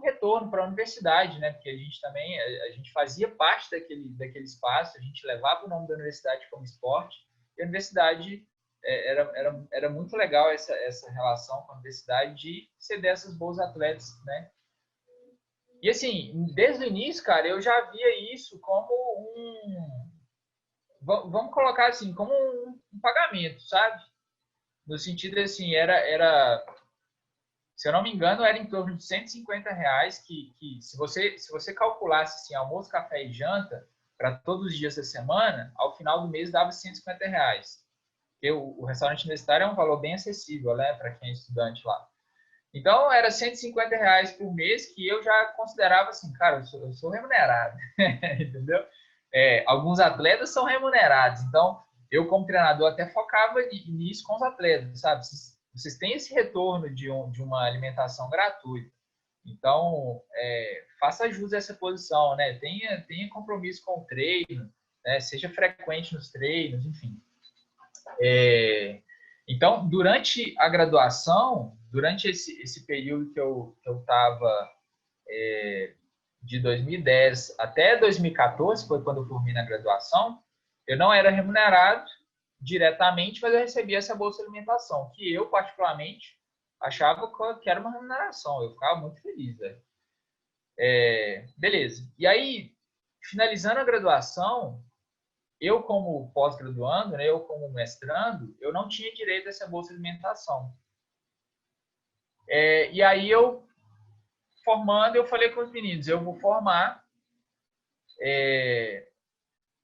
retorno para a universidade, né? Porque a gente também a gente fazia parte daquele espaço, a gente levava o nome da universidade como esporte, e a universidade era muito legal essa relação com a universidade de ceder essas boas atletas, né? E assim, desde o início, cara, eu já via isso como vamos colocar assim, como um pagamento, sabe? No sentido assim, se eu não me engano, era em torno de R$ 150 que se você calculasse assim, almoço, café e janta para todos os dias da semana, ao final do mês dava R$ 150. Porque o restaurante universitário é um valor bem acessível, né, para quem é estudante lá. Então, era R$ 150 por mês que eu já considerava assim, cara, eu sou remunerado, entendeu? Alguns atletas são remunerados, então eu como treinador até focava nisso com os atletas, sabe? Vocês têm esse retorno de uma alimentação gratuita, então faça jus a essa posição, né? Tenha compromisso com o treino, né? Seja frequente nos treinos, enfim. Então, durante a graduação, durante esse período que eu estava de 2010 até 2014, foi quando eu formei na graduação, eu não era remunerado diretamente, mas eu recebia essa bolsa de alimentação, que eu, particularmente, achava que era uma remuneração. Eu ficava muito feliz. Beleza. E aí, finalizando a graduação, eu como pós-graduando, né, eu como mestrando, eu não tinha direito a essa bolsa de alimentação. E aí eu formando, eu falei com os meninos, eu vou formar,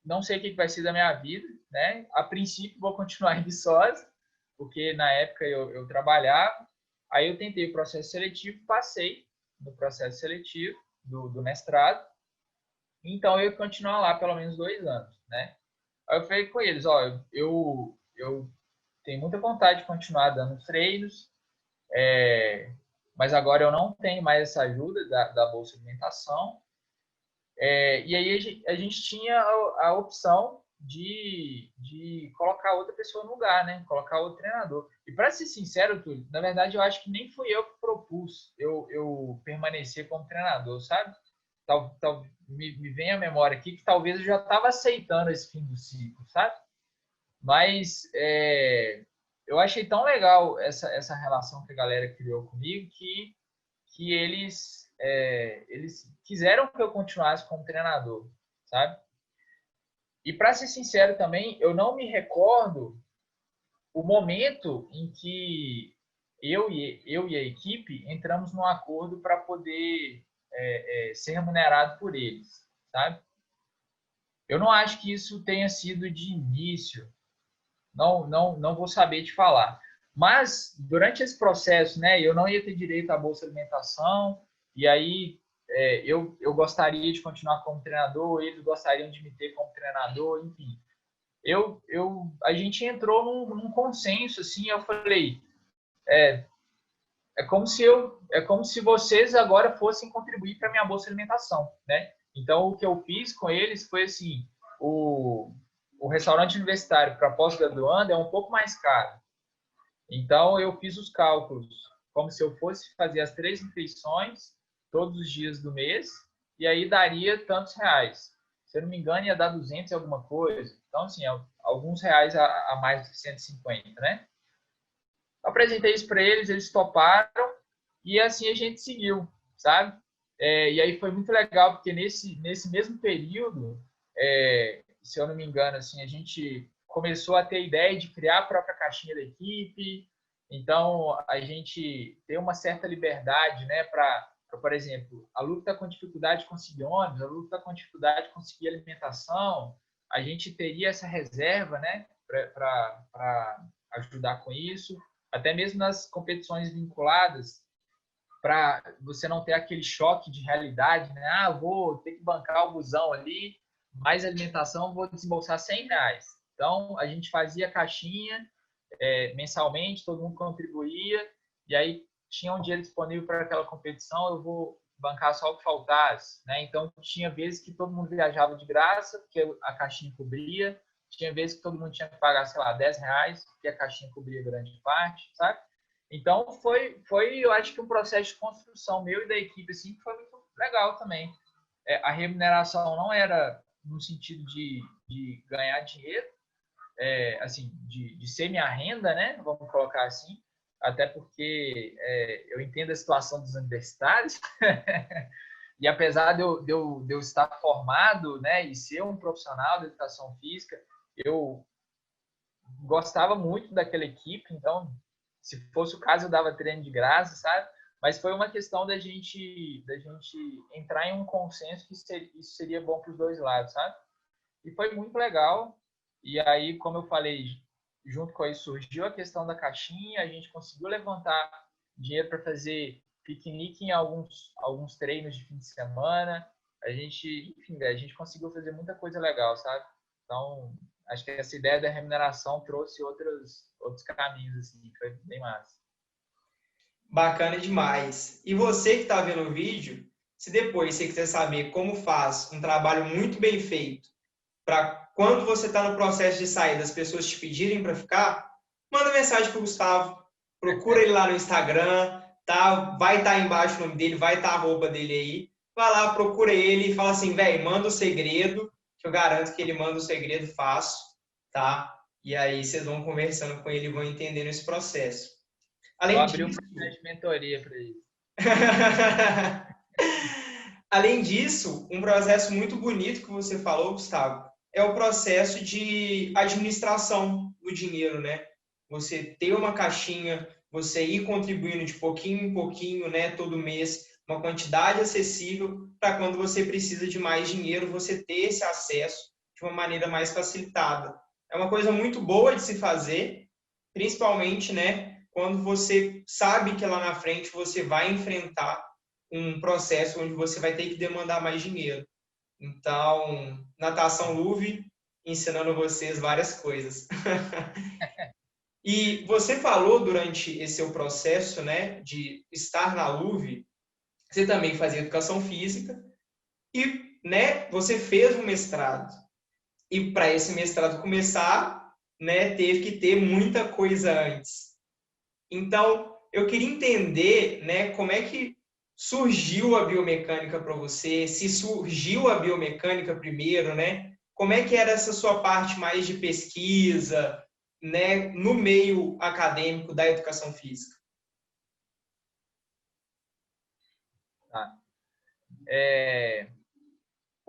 não sei o que vai ser da minha vida, né? A princípio vou continuar em Viçosa, porque na época eu trabalhava, aí eu tentei o processo seletivo, passei no processo seletivo do mestrado, então eu ia continuar lá pelo menos 2 anos, né? Aí eu falei com eles, ó, eu tenho muita vontade de continuar dando treinos, mas agora eu não tenho mais essa ajuda da Bolsa de Alimentação. E aí a gente tinha a opção de colocar outra pessoa no lugar, né? Colocar outro treinador. E para ser sincero, Túlio, na verdade eu acho que nem fui eu que propus eu permanecer como treinador, sabe? Me vem a memória aqui que talvez eu já estava aceitando esse fim do ciclo, sabe? Mas eu achei tão legal essa relação que a galera criou comigo que eles quiseram que eu continuasse como treinador, sabe? E para ser sincero também, eu não me recordo o momento em que eu e a equipe entramos num acordo para poder ser remunerado por eles, sabe? Eu não acho que isso tenha sido de início, não vou saber te falar. Mas durante esse processo, né, eu não ia ter direito à bolsa de alimentação, e aí eu gostaria de continuar como treinador, eles gostariam de me ter como treinador, enfim. a gente entrou num consenso, assim, eu falei, é, é como se vocês agora fossem contribuir para minha bolsa de alimentação, né? Então, o que eu fiz com eles foi assim, o, o restaurante universitário para pós-graduando é um pouco mais caro. Então, eu fiz os cálculos, como se eu fosse fazer as 3 refeições todos os dias do mês, e aí daria tantos reais. Se eu não me engano, ia dar 200 e alguma coisa. Então, assim, alguns reais a mais de 150, né? Apresentei isso para eles, eles toparam, e assim a gente seguiu, sabe? E aí foi muito legal, porque nesse mesmo período, se eu não me engano, assim, a gente começou a ter ideia de criar a própria caixinha da equipe, então a gente tem uma certa liberdade, né, para, por exemplo, a Lu está com dificuldade de conseguir ônibus, a Lu está com dificuldade de conseguir alimentação, a gente teria essa reserva, né, para ajudar com isso, até mesmo nas competições vinculadas, para você não ter aquele choque de realidade, né? Ah, vou ter que bancar o busão ali, mais alimentação, vou desembolsar 100 reais. Então, a gente fazia caixinha mensalmente, todo mundo contribuía, e aí tinha um dia disponível para aquela competição, eu vou bancar só o que faltasse, né? Então, tinha vezes que todo mundo viajava de graça, porque a caixinha cobria, tinha vezes que todo mundo tinha que pagar, sei lá, 10 reais, porque a caixinha cobria grande parte, sabe? Então, eu acho que um processo de construção meu e da equipe, assim, que foi muito legal também. A remuneração não era no sentido de ganhar dinheiro, assim, de ser minha renda, né? Vamos colocar assim, até porque eu entendo a situação dos universitários, e apesar de eu estar formado, né, e ser um profissional da educação física, eu gostava muito daquela equipe, então, se fosse o caso, eu dava treino de graça, sabe? Mas foi uma questão da gente entrar em um consenso que isso seria bom para os dois lados, sabe? E foi muito legal. E aí, como eu falei, junto com isso surgiu a questão da caixinha, a gente conseguiu levantar dinheiro para fazer piquenique em alguns treinos de fim de semana. Enfim, a gente conseguiu fazer muita coisa legal, sabe? Então, acho que essa ideia da remuneração trouxe outros caminhos, assim, foi bem massa. Bacana demais. E você que está vendo o vídeo, se depois você quiser saber como faz um trabalho muito bem feito para quando você está no processo de sair das pessoas te pedirem para ficar, manda mensagem para o Gustavo, procura ele lá no Instagram, tá? Vai estar embaixo o nome dele, vai estar a roupa dele aí. Vai lá, procura ele e fala assim, velho, manda o segredo, que eu garanto que ele manda o segredo fácil, tá? E aí vocês vão conversando com ele e vão entendendo esse processo. Vou Além abrir um disso, processo de mentoria para ele. além disso, um processo muito bonito que você falou, Gustavo, é o processo de administração do dinheiro, né? Você ter uma caixinha, você ir contribuindo de pouquinho em pouquinho, né, todo mês, uma quantidade acessível para quando você precisa de mais dinheiro, você ter esse acesso de uma maneira mais facilitada. É uma coisa muito boa de se fazer, principalmente, né, quando você sabe que lá na frente você vai enfrentar um processo onde você vai ter que demandar mais dinheiro. Então, natação Luve, ensinando vocês várias coisas. E você falou durante esse seu processo, né, de estar na Luve, você também fazia educação física e, né, você fez um mestrado. E para esse mestrado começar, né, teve que ter muita coisa antes. Então, eu queria entender, né, como é que surgiu a biomecânica para você, se surgiu a biomecânica primeiro, né? Como é que era essa sua parte mais de pesquisa, né, no meio acadêmico da educação física? Tá.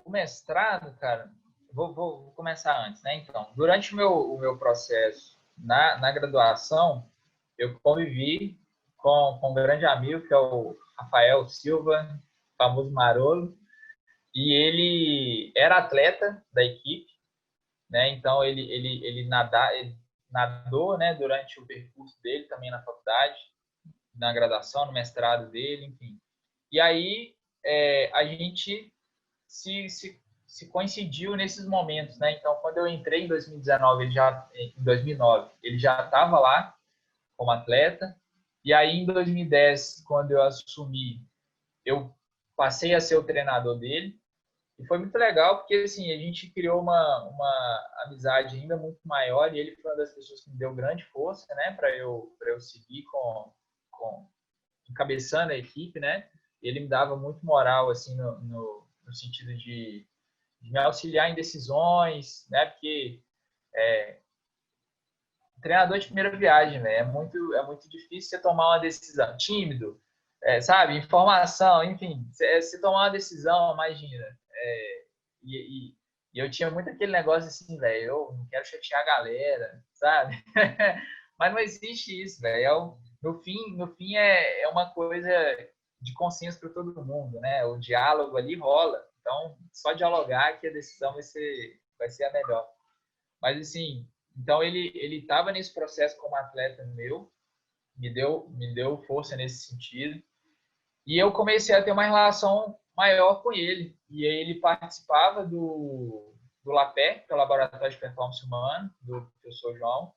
O mestrado, cara, vou começar antes, né? Então, durante o meu processo na graduação, eu convivi com um grande amigo, que é o Rafael Silva, famoso Marolo, e ele era atleta da equipe, né? Então, ele nadou, né, durante o percurso dele, também na faculdade, na graduação, no mestrado dele, enfim. E aí, a gente se, se, se coincidiu nesses momentos, né? Então, quando eu entrei em 2019, em 2009, ele já estava lá como atleta. E aí, em 2010, quando eu assumi, eu passei a ser o treinador dele. E foi muito legal, porque assim, a gente criou uma amizade ainda muito maior, e ele foi uma das pessoas que me deu grande força, né, para eu seguir com encabeçando a equipe, né? Ele me dava muito moral, assim, no sentido de me auxiliar em decisões, né? Porque treinador de primeira viagem, né? É muito difícil você tomar uma decisão. Tímido, sabe? Informação, enfim. Você tomar uma decisão, imagina. E, e, e eu tinha muito aquele negócio assim, velho, eu não quero chatear a galera, sabe? Mas não existe isso, velho. No fim é uma coisa de consciência para todo mundo, né? O diálogo ali rola. Então, só dialogar que a decisão vai ser a melhor. Mas, assim, então ele estava nesse processo como atleta meu, me deu força nesse sentido. E eu comecei a ter uma relação maior com ele. E aí ele participava do LAPE, que é o Laboratório de Performance Humana, do professor João.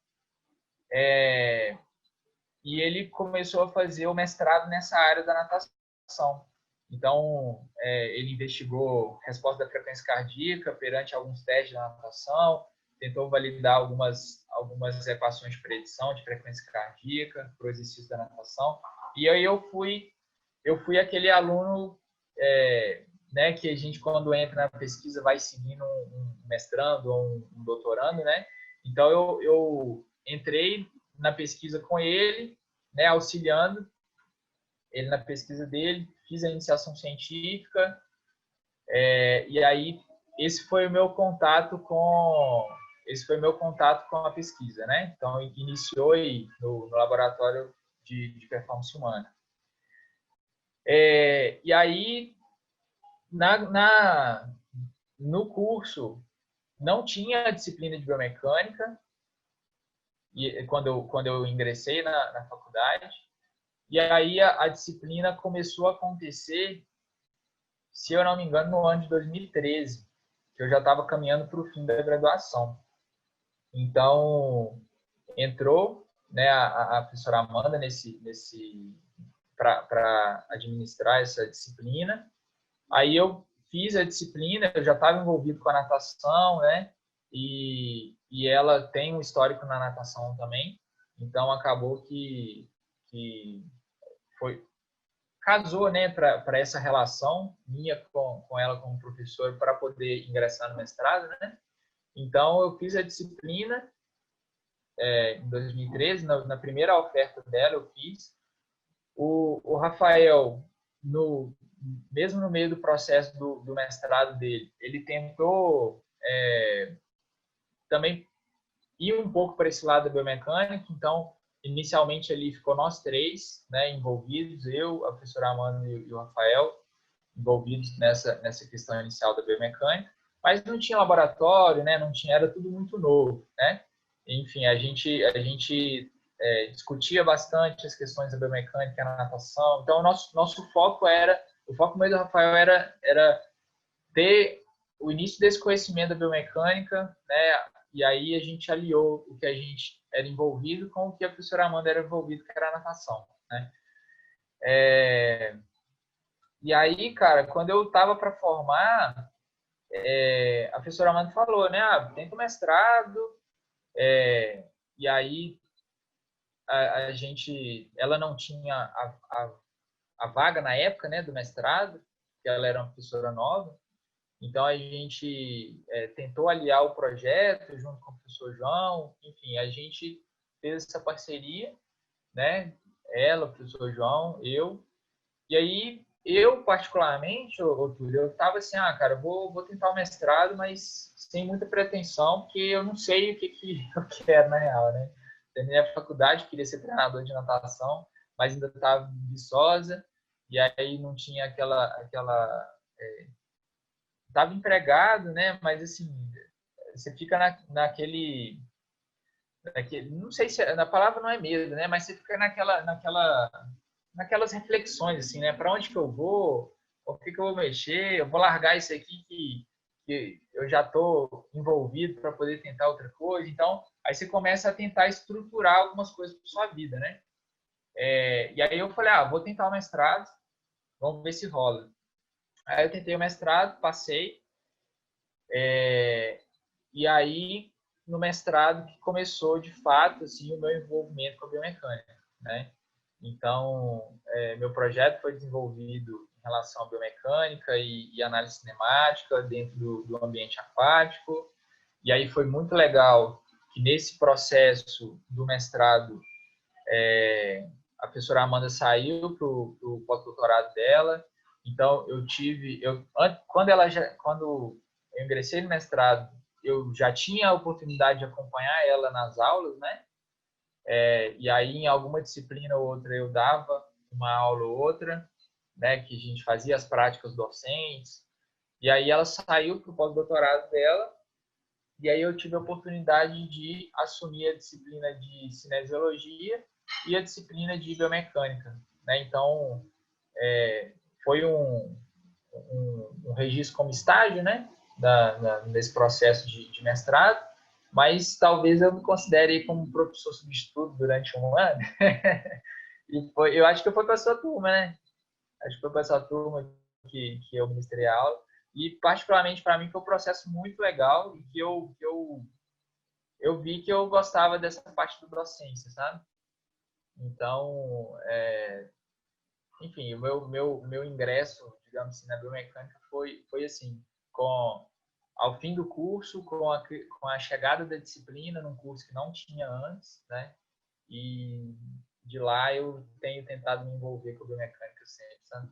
E ele começou a fazer o mestrado nessa área da natação. Então, ele investigou resposta da frequência cardíaca perante alguns testes de natação, tentou validar algumas equações de predição de frequência cardíaca para o exercício da natação. E aí eu fui aquele aluno, né, que a gente, quando entra na pesquisa, vai seguindo um mestrando ou um doutorando, né? Então, eu entrei na pesquisa com ele, né, auxiliando ele na pesquisa dele, fiz a iniciação científica, e aí esse foi o meu contato com a pesquisa, né? Então, iniciou aí no laboratório de performance humana. E aí, no curso, não tinha a disciplina de biomecânica, quando eu ingressei na faculdade, e aí a disciplina começou a acontecer, se eu não me engano, no ano de 2013, que eu já estava caminhando para o fim da graduação. Então, entrou, né, a professora Amanda para administrar essa disciplina. Aí eu fiz a disciplina, eu já estava envolvido com a natação, né? E ela tem um histórico na natação também, então acabou que casou, né, para essa relação minha com ela como professor para poder ingressar no mestrado, né? Então eu fiz a disciplina em 2013, na primeira oferta dela eu fiz. O Rafael, mesmo no meio do processo do mestrado dele, ele tentou também ir um pouco para esse lado da biomecânica. Então, inicialmente ali ficou nós três, né, envolvidos, eu, a professora Amanda e o Rafael, envolvidos nessa questão inicial da biomecânica, mas não tinha laboratório, né, não tinha, era tudo muito novo, né? Enfim, a gente discutia bastante as questões da biomecânica na natação. Então, o foco meio do Rafael era ter o início desse conhecimento da biomecânica, né? E aí a gente aliou o que a gente era envolvido com o que a professora Amanda era envolvida, que era a natação, né? E aí, cara, quando eu estava para formar, a professora Amanda falou, né? Tenta o mestrado. E aí ela não tinha a vaga na época, né, do mestrado, que ela era uma professora nova. Então a gente tentou aliar o projeto junto com o professor João. Enfim, a gente fez essa parceria, né? Ela, o professor João, eu. E aí eu particularmente, Túlio, eu estava assim, cara, vou tentar o mestrado, mas sem muita pretensão, porque eu não sei o que eu quero na real, né? Terminei a faculdade, queria ser treinador de natação, mas ainda estava em Viçosa, e aí não tinha aquela estava empregado, né? Mas assim, você fica naquele, não sei se a palavra não é medo, né? Mas você fica naquelas reflexões, assim, né? Para onde que eu vou? O que eu vou mexer? Eu vou largar isso aqui que eu já estou envolvido para poder tentar outra coisa. Então, aí você começa a tentar estruturar algumas coisas para sua vida, né? E aí eu falei, vou tentar o mestrado, vamos ver se rola. Aí eu tentei o mestrado, passei, e aí no mestrado que começou de fato assim o meu envolvimento com a biomecânica, né? Então, meu projeto foi desenvolvido em relação à biomecânica e análise cinemática dentro do ambiente aquático. E aí foi muito legal que nesse processo do mestrado a professora Amanda saiu para o pós-doutorado dela. Então, quando eu ingressei no mestrado, eu já tinha a oportunidade de acompanhar ela nas aulas, né? E aí, em alguma disciplina ou outra, eu dava uma aula ou outra, né? Que a gente fazia as práticas docentes. E aí, ela saiu para o pós-doutorado dela. E aí, eu tive a oportunidade de assumir a disciplina de cinesiologia e a disciplina de biomecânica, né? Então, foi um registro como estágio, né? Nesse processo de mestrado, mas talvez eu me considere como professor substituto durante um ano. Eu acho que foi para a sua turma, né? Acho que foi para a sua turma que eu ministrei a aula. E, particularmente, para mim, foi um processo muito legal e que eu vi que eu gostava dessa parte da docência, sabe? Então, enfim, o meu ingresso, digamos assim, na biomecânica foi assim, ao fim do curso, com a chegada da disciplina, num curso que não tinha antes, né? E de lá eu tenho tentado me envolver com a biomecânica sempre, sabe?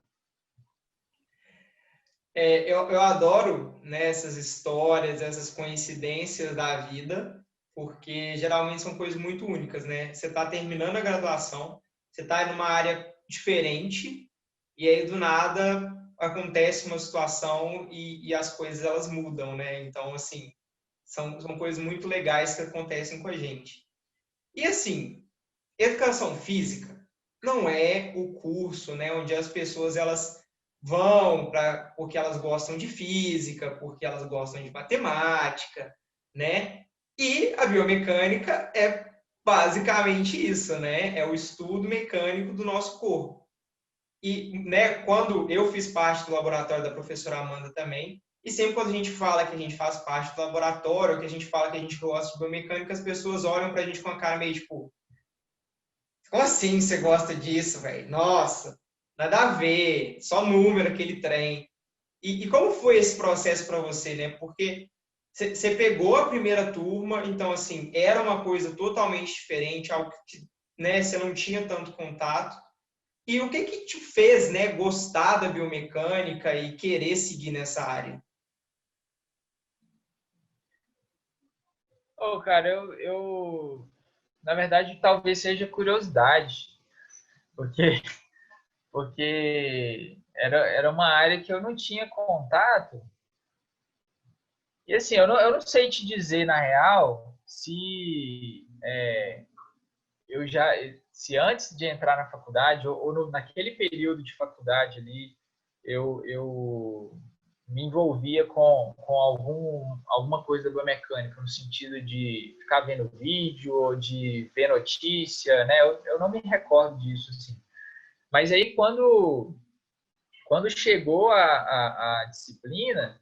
Eu adoro, né, essas histórias, essas coincidências da vida, porque geralmente são coisas muito únicas, né? Você está terminando a graduação, você está em uma área diferente, e aí do nada acontece uma situação e as coisas elas mudam, né? Então, assim, são coisas muito legais que acontecem com a gente. E assim, educação física não é o curso, né, onde as pessoas elas vão porque elas gostam de física, porque elas gostam de matemática, né? E a biomecânica é basicamente isso, né? É o estudo mecânico do nosso corpo. E, né, quando eu fiz parte do laboratório da professora Amanda também, e sempre quando a gente fala que a gente faz parte do laboratório, que a gente fala que a gente gosta de biomecânica, as pessoas olham pra gente com a cara meio tipo, como assim você gosta disso, velho? Nossa, nada a ver, só número aquele trem. E como foi esse processo para você, né? Porque você pegou a primeira turma, então assim, era uma coisa totalmente diferente, algo que, né, você não tinha tanto contato. E o que que te fez, né, gostar da biomecânica e querer seguir nessa área? Cara, na verdade, talvez seja curiosidade, porque, porque era uma área que eu não tinha contato. E assim, eu não sei te dizer, na real, eu já, se antes de entrar na faculdade, ou naquele período de faculdade ali, eu me envolvia com alguma coisa da biomecânica, no sentido de ficar vendo vídeo ou de ver notícia, né? Eu não me recordo disso, assim. Mas aí, quando chegou a disciplina,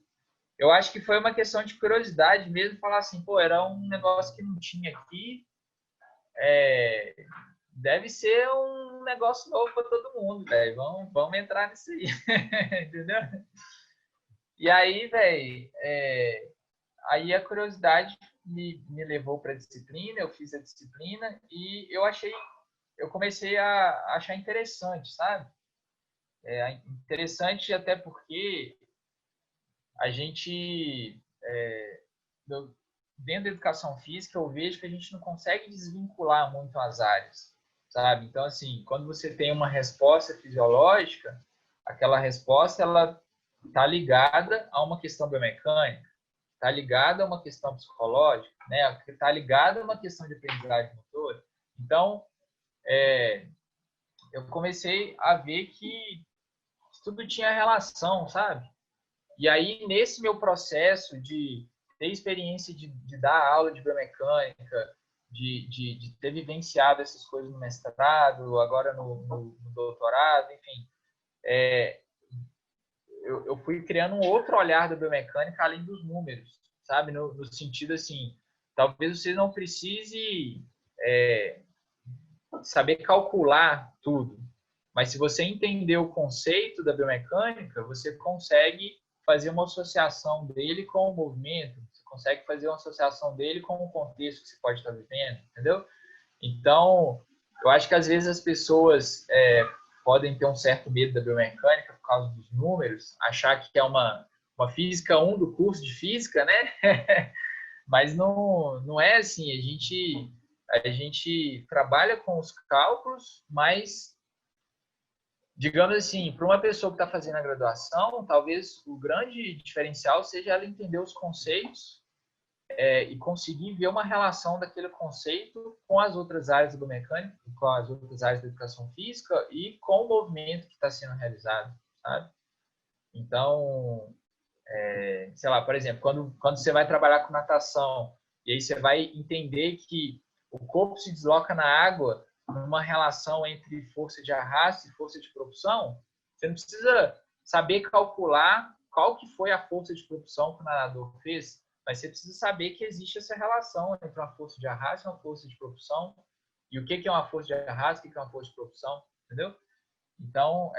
eu acho que foi uma questão de curiosidade mesmo, falar assim, pô, era um negócio que não tinha aqui, deve ser um negócio novo para todo mundo, velho. Vamos entrar nisso aí, entendeu? E aí, velho, aí a curiosidade me levou para a disciplina, eu fiz a disciplina e eu comecei a achar interessante, sabe? Interessante até porque a gente, dentro da educação física, eu vejo que a gente não consegue desvincular muito as áreas, sabe? Então, assim, quando você tem uma resposta fisiológica, aquela resposta, ela está ligada a uma questão biomecânica, está ligada a uma questão psicológica, né? Está ligada a uma questão de aprendizagem motora. Então, eu comecei a ver que tudo tinha relação, sabe? E aí, nesse meu processo de ter experiência de dar aula de biomecânica, de ter vivenciado essas coisas no mestrado, agora no doutorado, enfim, eu fui criando um outro olhar da biomecânica além dos números, sabe? No sentido assim, talvez você não precise saber calcular tudo, mas se você entender o conceito da biomecânica, você consegue fazer uma associação dele com o movimento, você consegue fazer uma associação dele com o contexto que você pode estar vivendo, entendeu? Então, eu acho que às vezes as pessoas podem ter um certo medo da biomecânica por causa dos números, achar que é uma física 1 do curso de física, né? Mas não é assim. A gente trabalha com os cálculos, mas, digamos assim, para uma pessoa que está fazendo a graduação, talvez o grande diferencial seja ela entender os conceitos e conseguir ver uma relação daquele conceito com as outras áreas da biomecânica, com as outras áreas da educação física e com o movimento que está sendo realizado, sabe? Então, sei lá, por exemplo, quando você vai trabalhar com natação, e aí você vai entender que o corpo se desloca na água numa relação entre força de arrasto e força de propulsão, você não precisa saber calcular qual que foi a força de propulsão que o nadador fez, mas você precisa saber que existe essa relação entre uma força de arrasto e uma força de propulsão, e o que é uma força de arrasto e o que é uma força de propulsão, entendeu? Então,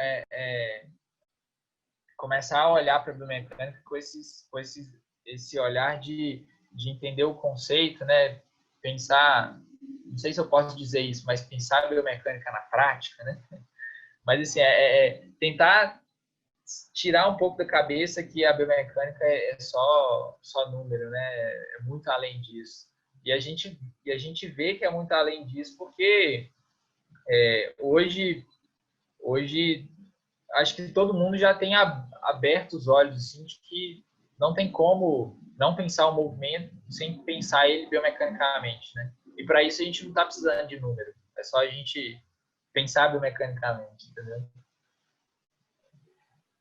começar a olhar para a biomecânica com esse olhar de entender o conceito, né? Pensar, não sei se eu posso dizer isso, mas pensar a biomecânica na prática, né? Mas assim, tentar tirar um pouco da cabeça que a biomecânica é só número, né? É muito além disso. E a gente vê que é muito além disso porque hoje acho que todo mundo já tem aberto os olhos assim, de que não tem como não pensar o movimento sem pensar ele biomecanicamente, né? E para isso a gente não está precisando de número, é só a gente pensar biomecanicamente, entendeu?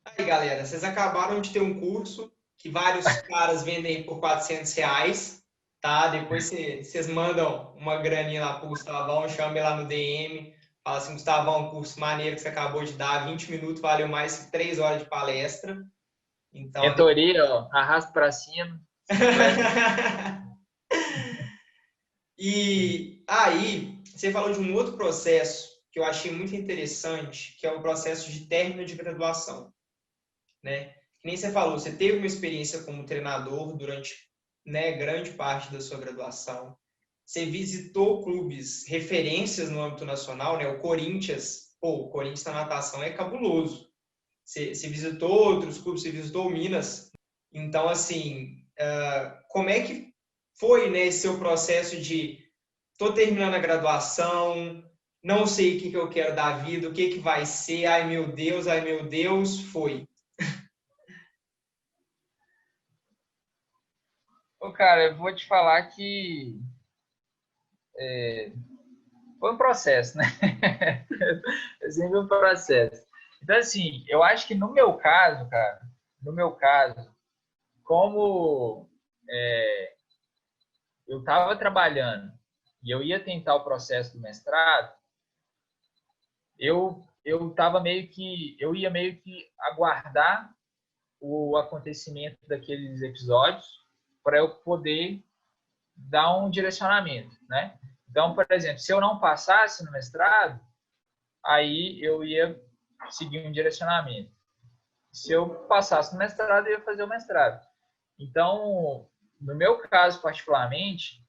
Aí, galera, vocês acabaram de ter um curso que vários caras vendem por R$ 400, tá? Depois vocês mandam uma graninha lá pro Gustavão, chama ele lá no DM, fala assim, Gustavão, um curso maneiro que você acabou de dar, 20 minutos, valeu mais que 3 horas de palestra. Então, Mentoria, ó, arrasta para cima. E aí, você falou de um outro processo que eu achei muito interessante, que é o processo de término de graduação, né? Que nem você falou, você teve uma experiência como treinador durante, né, grande parte da sua graduação. Você visitou clubes, referências no âmbito nacional, né? O Corinthians, o Corinthians na natação é cabuloso. Você visitou outros clubes, você visitou o Minas. Então, assim, como é que foi, né, esse seu processo de tô terminando a graduação, não sei o que eu quero da vida, o que vai ser, ai meu Deus, foi. Ô, cara, eu vou te falar que foi um processo, né? É sempre um processo. Então, assim, eu acho que no meu caso, cara, como eu estava trabalhando e eu ia tentar o processo do mestrado, eu tava eu ia meio que aguardar o acontecimento daqueles episódios para eu poder dar um direcionamento, né? Então, por exemplo, se eu não passasse no mestrado, aí eu ia seguir um direcionamento. Se eu passasse no mestrado, eu ia fazer o mestrado. Então, no meu caso particularmente,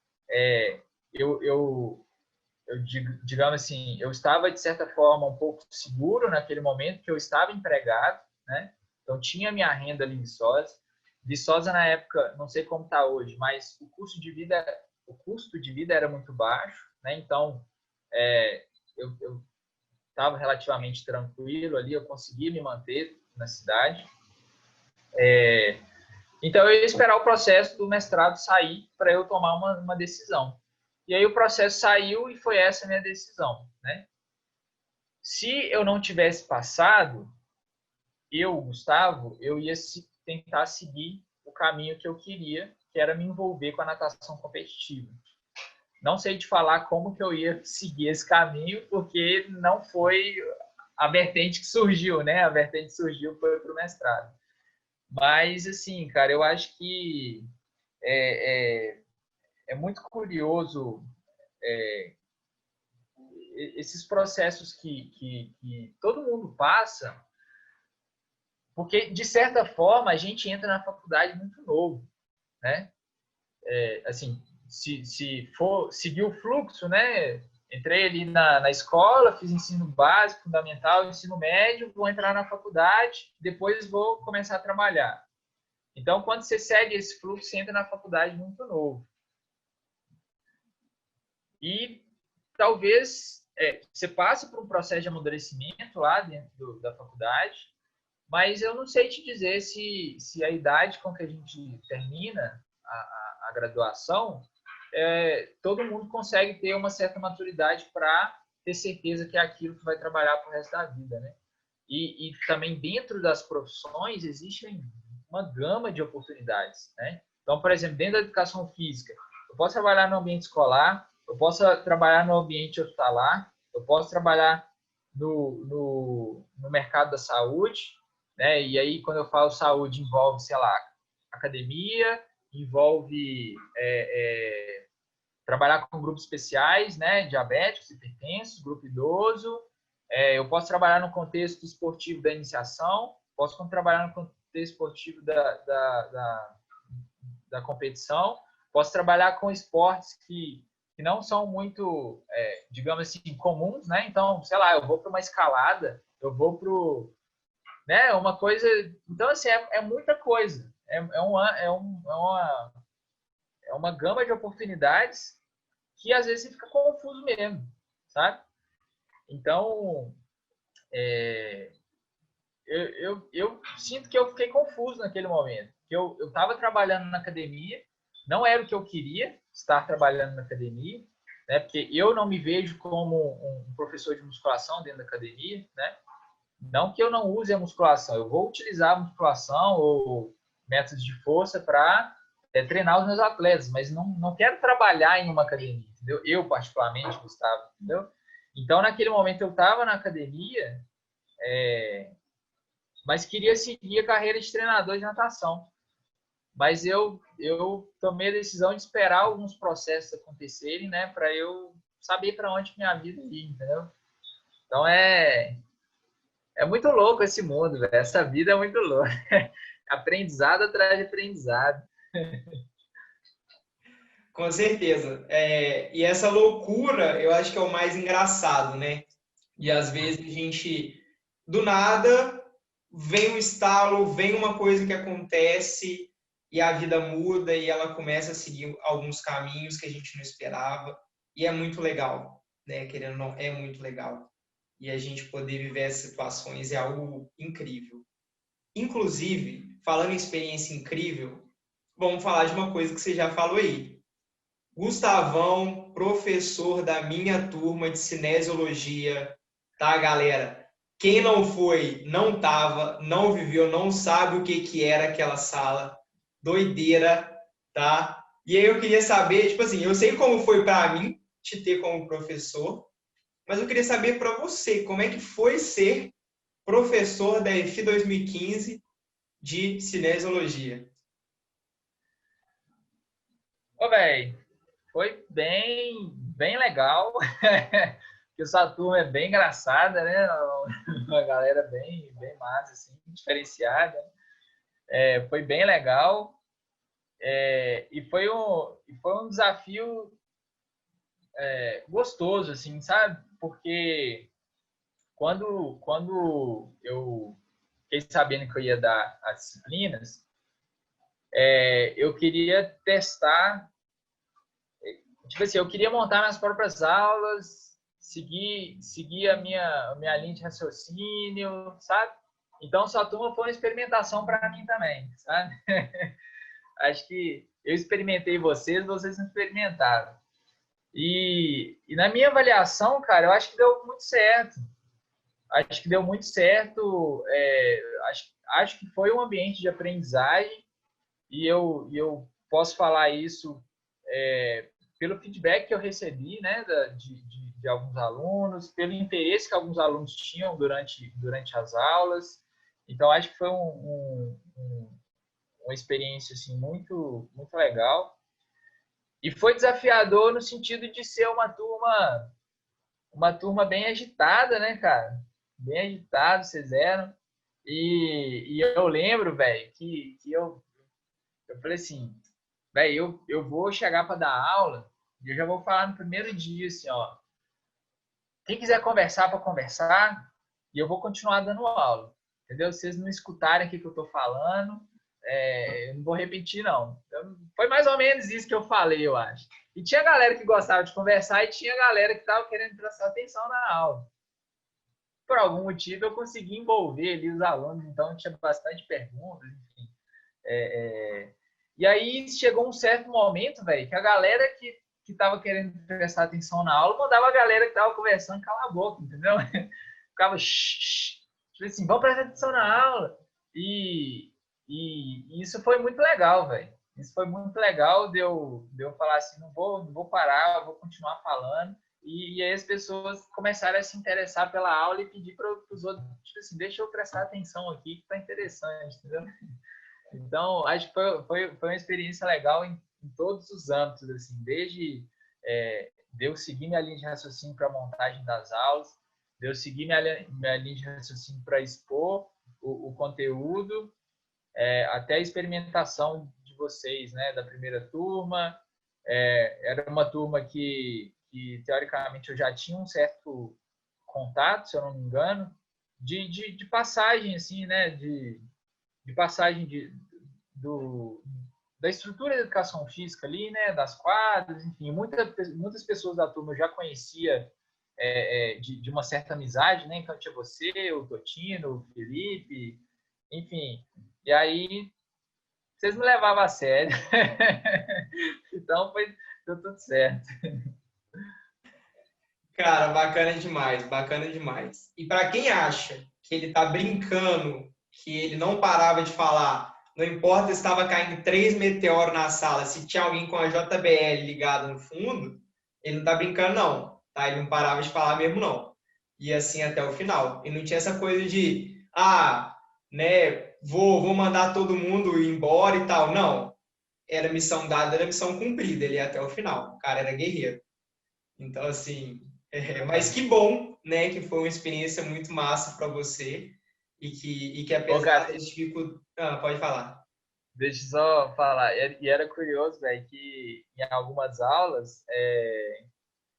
digamos assim, eu estava de certa forma um pouco seguro naquele momento que eu estava empregado, né? Então tinha minha renda ali em Viçosa. Viçosa na época, não sei como está hoje, mas o custo de vida era muito baixo, né? Então eu estava relativamente tranquilo ali, eu conseguia me manter na cidade. Então eu ia esperar o processo do mestrado sair para eu tomar uma decisão. E aí o processo saiu e foi essa a minha decisão, né? Se eu não tivesse passado, Gustavo, eu ia tentar seguir o caminho que eu queria, que era me envolver com a natação competitiva. Não sei te falar como que eu ia seguir esse caminho, porque não foi a vertente que surgiu, né? A vertente que surgiu foi para o mestrado. Mas, assim, cara, eu acho que é muito curioso esses processos que todo mundo passa, porque, de certa forma, a gente entra na faculdade muito novo, né? Assim, se for seguir o fluxo, né? Entrei ali na escola, fiz ensino básico, fundamental, ensino médio, vou entrar na faculdade, depois vou começar a trabalhar. Então, quando você segue esse fluxo, você entra na faculdade muito novo. E talvez você passe por um processo de amadurecimento lá dentro da faculdade, mas eu não sei te dizer se a idade com que a gente termina a graduação, todo mundo consegue ter uma certa maturidade para ter certeza que é aquilo que vai trabalhar para o resto da vida, né? E também dentro das profissões existem uma gama de oportunidades, né? Então, por exemplo, dentro da educação física, eu posso trabalhar no ambiente escolar, eu posso trabalhar no ambiente hospitalar, eu posso trabalhar no mercado da saúde, né? E aí, quando eu falo saúde, envolve, sei lá, academia, envolve trabalhar com grupos especiais, né? Diabéticos, hipertensos, grupo idoso. Eu posso trabalhar no contexto esportivo da iniciação, posso trabalhar no contexto esportivo da competição, posso trabalhar com esportes que não são muito, digamos assim, comuns, né? Então, sei lá, eu vou para uma escalada, eu vou para, né? Uma coisa, então assim é muita coisa, é uma gama de oportunidades que às vezes você fica confuso mesmo, sabe? Então, eu sinto que eu fiquei confuso naquele momento. Eu estava trabalhando na academia, não era o que eu queria, estar trabalhando na academia, né? Porque eu não me vejo como um professor de musculação dentro da academia, né? Não que eu não use a musculação, eu vou utilizar a musculação ou métodos de força para treinar os meus atletas, mas não quero trabalhar em uma academia, entendeu? Eu, particularmente, Gustavo, entendeu? Então, naquele momento, eu estava na academia, mas queria seguir a carreira de treinador de natação. Mas eu tomei a decisão de esperar alguns processos acontecerem, né, para eu saber para onde minha vida ia, entendeu? Então, é muito louco esse mundo, velho. Essa vida é muito louca. Aprendizado atrás de aprendizado. Com certeza. E essa loucura, eu acho que é o mais engraçado, né? E às vezes a gente, do nada, vem um estalo, vem uma coisa que acontece e a vida muda e ela começa a seguir alguns caminhos que a gente não esperava. E é muito legal, né? Querendo ou não, é muito legal. E a gente poder viver essas situações é algo incrível. Inclusive, falando em experiência incrível, vamos falar de uma coisa que você já falou aí. Gustavão, professor da minha turma de cinesiologia, tá, galera? Quem não foi, não tava, não viveu, não sabe o que era aquela sala. Doideira, tá? E aí eu queria saber, tipo assim, eu sei como foi para mim te ter como professor, mas eu queria saber para você, como é que foi ser professor da EFI 2015 de cinesiologia? Ô, velho, foi bem legal. Porque essa turma é bem engraçada, né? Uma galera bem massa, assim, diferenciada. Foi bem legal. E foi um desafio gostoso, assim, sabe? Porque quando eu fiquei sabendo que eu ia dar as disciplinas, eu queria testar, tipo assim, eu queria montar minhas próprias aulas, seguir a minha linha de raciocínio, sabe? Então, sua turma foi uma experimentação para mim também, sabe? Acho que eu experimentei vocês não experimentaram. E na minha avaliação, cara, eu acho que deu muito certo. Acho que deu muito certo. acho que foi um ambiente de aprendizagem e eu posso falar isso pelo feedback que eu recebi, né, de alguns alunos, pelo interesse que alguns alunos tinham durante as aulas. Então, acho que foi uma experiência assim, muito legal. E foi desafiador no sentido de ser uma turma bem agitada, né, cara? Bem agitado, vocês eram. E eu lembro, velho, que eu falei assim, velho, eu vou chegar para dar aula e eu já vou falar no primeiro dia, assim, ó. Quem quiser conversar para conversar, e eu vou continuar dando aula, entendeu? Se vocês não escutarem o que eu tô falando, eu não vou repetir, não. Então, foi mais ou menos isso que eu falei, eu acho. E tinha galera que gostava de conversar e tinha galera que estava querendo prestar atenção na aula. Por algum motivo, eu consegui envolver ali os alunos, então tinha bastante perguntas, enfim. E aí chegou um certo momento, velho, que a galera que estava querendo prestar atenção na aula mandava a galera que estava conversando calar a boca, entendeu? Ficava tipo assim, vamos prestar atenção na aula. E isso foi muito legal, velho. Isso foi muito legal de eu falar assim, não vou parar, eu vou continuar falando. E aí as pessoas começaram a se interessar pela aula e pedir para os outros, tipo assim, deixa eu prestar atenção aqui, que tá interessante, entendeu? Então, acho que foi uma experiência legal em todos os âmbitos, assim, desde de eu seguir minha linha de raciocínio para a montagem das aulas, de eu seguir minha linha de raciocínio para expor o conteúdo, até a experimentação de vocês, né, da primeira turma. Era uma turma que teoricamente eu já tinha um certo contato, se eu não me engano, de passagem, assim, né, de passagem da estrutura da educação física ali, né, das quadras, enfim, muitas pessoas da turma eu já conhecia de uma certa amizade, né, então tinha você, o Totino, o Felipe, enfim, e aí vocês me levavam a sério, então deu tudo certo. Cara, bacana demais, bacana demais. E para quem acha que ele tá brincando, que ele não parava de falar, não importa se estava caindo 3 meteoros na sala, se tinha alguém com a JBL ligada no fundo, ele não tá brincando não, tá? Ele não parava de falar mesmo não. E assim até o final. E não tinha essa coisa de, né, vou mandar todo mundo embora e tal. Não. Era missão dada, era missão cumprida. Ele ia até o final. O cara era guerreiro. Então, assim, mas que bom, né, que foi uma experiência muito massa para você e que Ô, apesar cara, das dificuldades... pode falar. deixa eu só falar, e era curioso, velho, que em algumas aulas,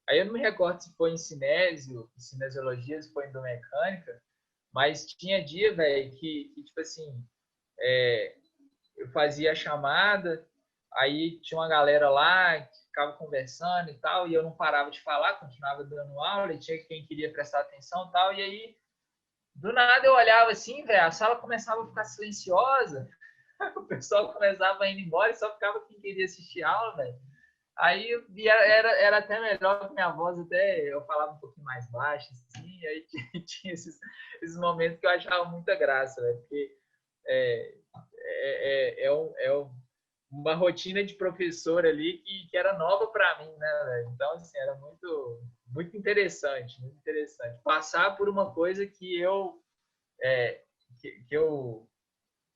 aí eu não me recordo se foi em cinesiologia, se foi em biomecânica, mas tinha dia, velho, que, tipo assim, eu fazia a chamada, aí tinha uma galera lá que ficava conversando e tal, e eu não parava de falar, continuava dando aula, e tinha quem queria prestar atenção e tal, e aí, do nada eu olhava assim, velho, a sala começava a ficar silenciosa, o pessoal começava a ir embora e só ficava quem queria assistir a aula, velho. Aí era até melhor que minha voz, até eu falava um pouquinho mais baixo, assim, aí tinha esses momentos que eu achava muita graça, né? Porque é, uma rotina de professor ali que era nova para mim, né, velho? Então, assim, era muito interessante, muito interessante. Passar por uma coisa que eu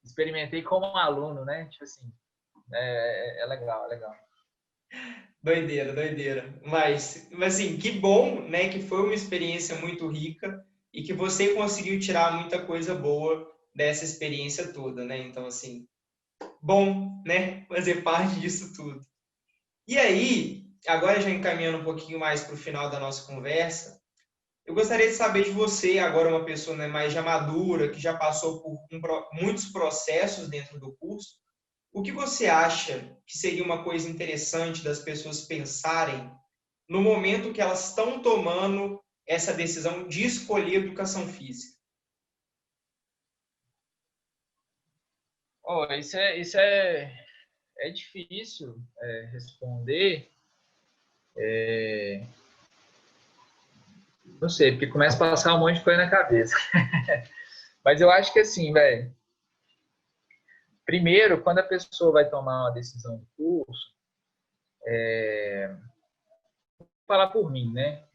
experimentei como aluno, né? Tipo assim, é legal, é legal. Doideira, doideira. Mas assim, que bom, né, que foi uma experiência muito rica e que você conseguiu tirar muita coisa boa dessa experiência toda, né? Então, assim, bom, né, fazer parte disso tudo. E aí, agora já encaminhando um pouquinho mais para o final da nossa conversa, eu gostaria de saber de você, agora uma pessoa, né, mais já madura, que já passou por muitos processos dentro do curso, o que você acha que seria uma coisa interessante das pessoas pensarem no momento que elas estão tomando essa decisão de escolher educação física? Oh, isso é difícil responder. Não sei, porque começa a passar um monte de coisa na cabeça. Mas eu acho que assim, velho, primeiro, quando a pessoa vai tomar uma decisão de curso, vou falar por mim, né?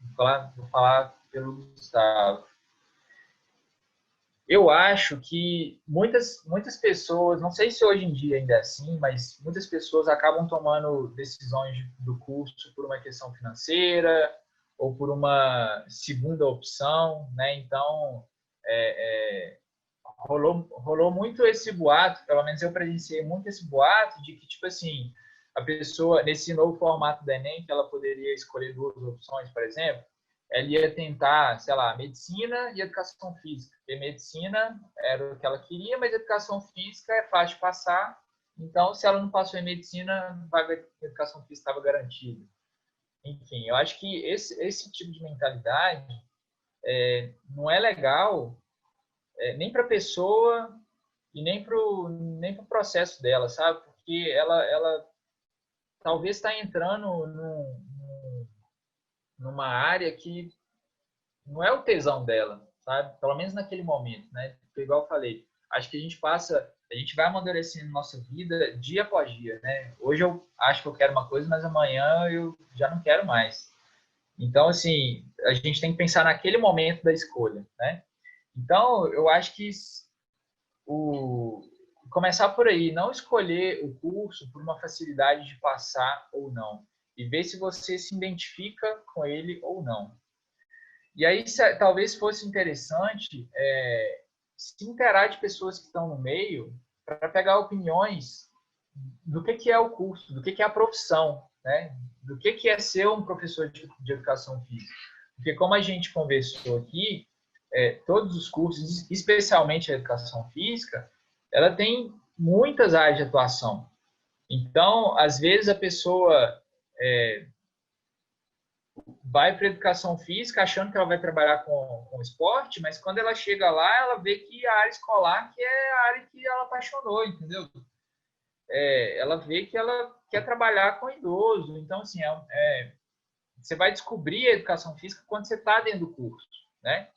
Vou falar pelo Gustavo. Eu acho que muitas pessoas, não sei se hoje em dia ainda é assim, mas muitas pessoas acabam tomando decisões do curso por uma questão financeira ou por uma segunda opção, né? Então, rolou muito esse boato, pelo menos eu presenciei muito esse boato de que, tipo assim, a pessoa, nesse novo formato do Enem, que ela poderia escolher duas opções, por exemplo, ela ia tentar, sei lá, medicina e educação física. Porque medicina era o que ela queria, mas educação física é fácil de passar. Então, se ela não passou em medicina, a vaga de educação física estava garantida. Enfim, eu acho que esse tipo de mentalidade não é legal nem para a pessoa e nem pro processo dela, sabe? Porque ela talvez está entrando numa área que não é o tesão dela, sabe? Pelo menos naquele momento, né? Porque, igual eu falei, acho que a gente vai amadurecendo nossa vida dia após dia, né? Hoje eu acho que eu quero uma coisa, mas amanhã eu já não quero mais. Então, assim, a gente tem que pensar naquele momento da escolha, né? Então, eu acho que o começar por aí, não escolher o curso por uma facilidade de passar ou não, e ver se você se identifica com ele ou não. E aí, talvez fosse interessante se interar de pessoas que estão no meio para pegar opiniões do que é o curso, do que é a profissão, né? Do que é ser um professor de educação física. Porque como a gente conversou aqui, todos os cursos, especialmente a educação física, ela tem muitas áreas de atuação. Então, às vezes a pessoa vai para a educação física achando que ela vai trabalhar com esporte, mas quando ela chega lá, ela vê que a área escolar que é a área que ela apaixonou, entendeu? Ela vê que ela quer trabalhar com idoso. Então, assim, você vai descobrir a educação física quando você está dentro do curso, né?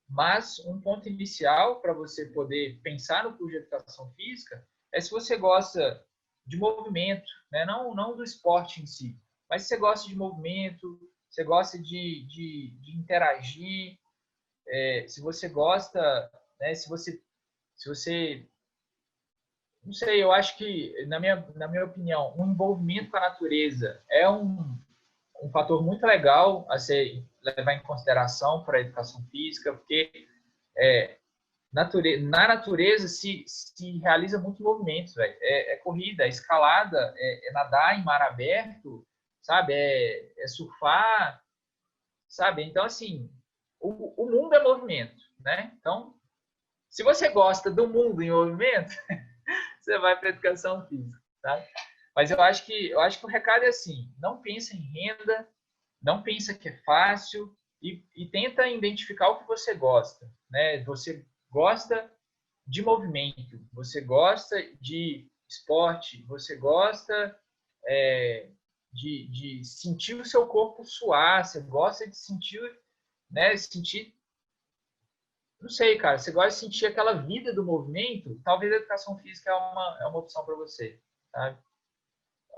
Mas um ponto inicial para você poder pensar no curso de educação física é se você gosta de movimento, né? Não do esporte em si, mas se você gosta de movimento, você gosta de interagir, se você gosta, né? Se você não sei, eu acho que, na minha opinião, um envolvimento com a natureza é um fator muito legal a ser levar em consideração para a educação física, porque na natureza se realiza muitos movimentos, velho. Corrida, é escalada, nadar em mar aberto, sabe? É surfar, sabe? Então, assim, o mundo é movimento, né? Então, se você gosta do mundo em movimento, você vai para a educação física, tá? Mas eu acho que o recado é assim: não pensa em renda, não pensa que é fácil e tenta identificar o que você gosta, né? Você gosta de movimento, você gosta de esporte, você gosta de sentir o seu corpo suar, você gosta de sentir, né? Sentir, não sei, cara, você gosta de sentir aquela vida do movimento, talvez a educação física é uma opção para você, sabe?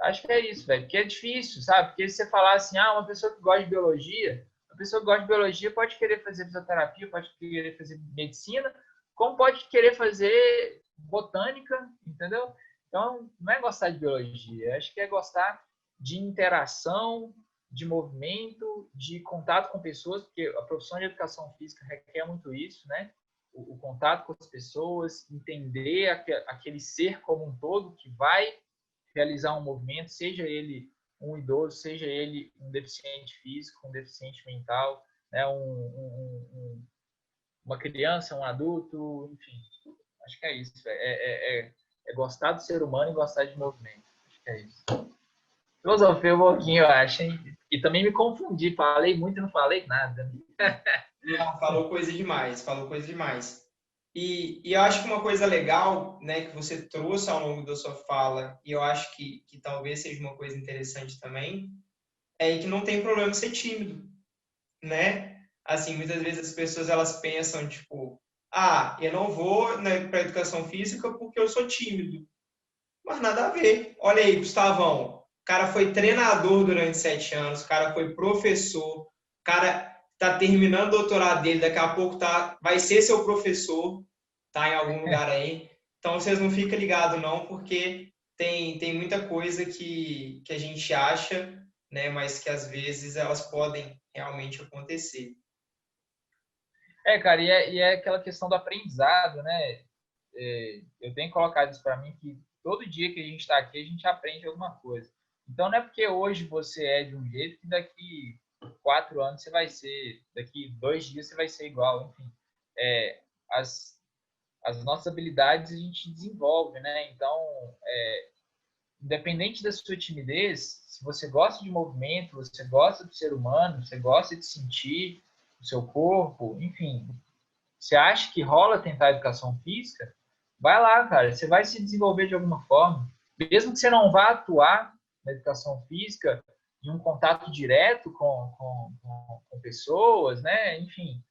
Acho que é isso, velho. Porque é difícil, sabe? Porque se você falar assim, uma pessoa que gosta de biologia, uma pessoa que gosta de biologia pode querer fazer fisioterapia, pode querer fazer medicina, como pode querer fazer botânica, entendeu? Então, não é gostar de biologia, acho que é gostar de interação, de movimento, de contato com pessoas, porque a profissão de educação física requer muito isso, né? O contato com as pessoas, entender aquele ser como um todo que vai realizar um movimento, seja ele um idoso, seja ele um deficiente físico, um deficiente mental, né, uma criança, um adulto, enfim. Acho que é isso. É gostar do ser humano e gostar de movimento. Acho que é isso. Filosofei um pouquinho, eu acho, hein? E também me confundi. Falei muito e não falei nada. Não, falou coisa demais, falou coisa demais. E eu acho que uma coisa legal, né, que você trouxe ao longo da sua fala, e eu acho que talvez seja uma coisa interessante também, é que não tem problema ser tímido, né? Assim, muitas vezes as pessoas elas pensam, tipo, Ah, eu não vou, né, para educação física porque eu sou tímido. Mas nada a ver. Olha aí, Gustavão. O cara foi treinador durante 7 anos, o cara foi professor, o cara está terminando o doutorado dele, daqui a pouco vai ser seu professor, tá em algum lugar aí. Então vocês não ficam ligados não, porque tem muita coisa que a gente acha, né, mas que às vezes elas podem realmente acontecer. Cara, e é aquela questão do aprendizado, né? Eu tenho colocado isso para mim que todo dia que a gente está aqui, a gente aprende alguma coisa. Então, não é porque hoje você é de um jeito que daqui 4 anos você vai ser, daqui 2 dias você vai ser igual. Enfim, é, as, as nossas habilidades a gente desenvolve, né? Então, independente da sua timidez, se você gosta de movimento, você gosta do ser humano, você gosta de sentir o seu corpo, enfim, você acha que rola tentar educação física, vai lá, cara. Você vai se desenvolver de alguma forma. Mesmo que você não vá atuar na educação física em um contato direto com pessoas, né? Enfim,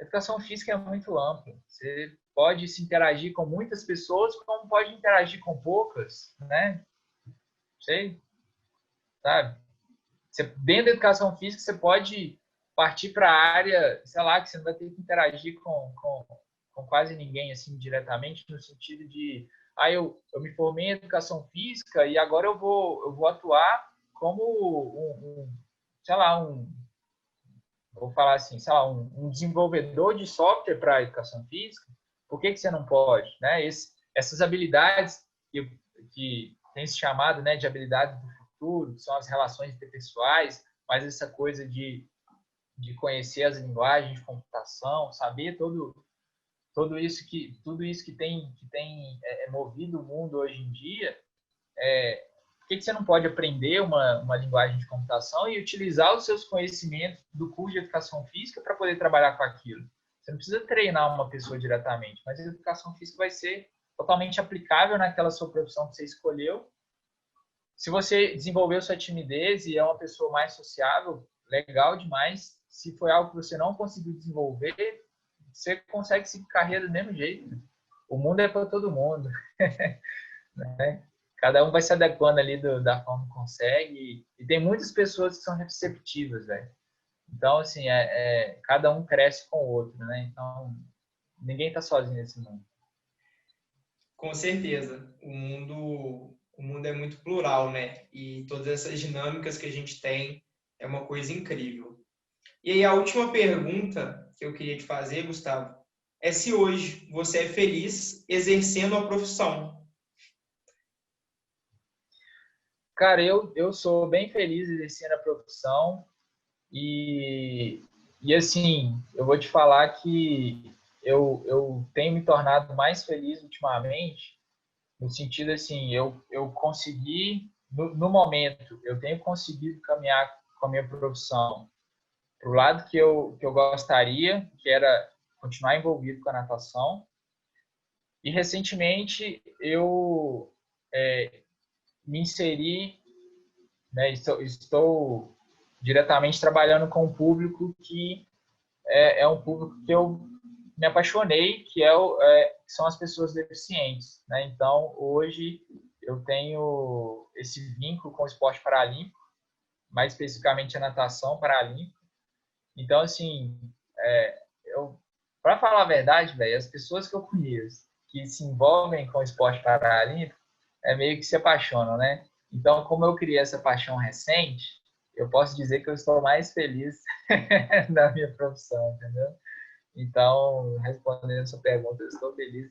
a educação física é muito ampla. Você pode se interagir com muitas pessoas, como pode interagir com poucas, né? Sei, sabe? Dentro da educação física, você pode partir para a área, sei lá, que você não vai ter que interagir com quase ninguém, assim, diretamente, no sentido de, eu me formei em educação física e agora eu vou atuar como sei lá, vou falar assim, sei lá, um desenvolvedor de software para educação física. Por que você não pode, né? Essas habilidades que tem se chamado, né, de habilidades do futuro, que são as relações interpessoais, mas essa coisa de conhecer as linguagens de computação, saber tudo isso que tem movido o mundo hoje em dia. Por que você não pode aprender uma linguagem de computação e utilizar os seus conhecimentos do curso de educação física para poder trabalhar com aquilo? Você não precisa treinar uma pessoa diretamente, mas a educação física vai ser totalmente aplicável naquela sua profissão que você escolheu. Se você desenvolveu sua timidez e é uma pessoa mais sociável, legal demais. Se foi algo que você não conseguiu desenvolver, você consegue seguir carreira do mesmo jeito. O mundo é para todo mundo, né? Cada um vai se adequando ali da forma que consegue. E tem muitas pessoas que são receptivas, velho. Então, assim, cada um cresce com o outro, né? Então, ninguém tá sozinho nesse mundo. Com certeza. O mundo é muito plural, né? E todas essas dinâmicas que a gente tem é uma coisa incrível. E aí, a última pergunta que eu queria te fazer, Gustavo, é se hoje você é feliz exercendo a profissão. Cara, eu sou bem feliz exercendo a profissão e, e assim, eu vou te falar que eu tenho me tornado mais feliz ultimamente, no sentido assim, eu consegui, no momento, eu tenho conseguido caminhar com a minha profissão para o lado que eu gostaria, que era continuar envolvido com a natação. E recentemente eu me inseri, né, estou diretamente trabalhando com um público que é um público que eu me apaixonei, que são as pessoas deficientes, né? Então, hoje eu tenho esse vínculo com o esporte paralímpico, mais especificamente a natação paralímpica. Então, assim, para falar a verdade, velho, as pessoas que eu conheço que se envolvem com o esporte paralímpico meio que se apaixonam, né? Então, como eu criei essa paixão recente, eu posso dizer que eu estou mais feliz na minha profissão, entendeu? Então, respondendo a sua pergunta, eu estou feliz.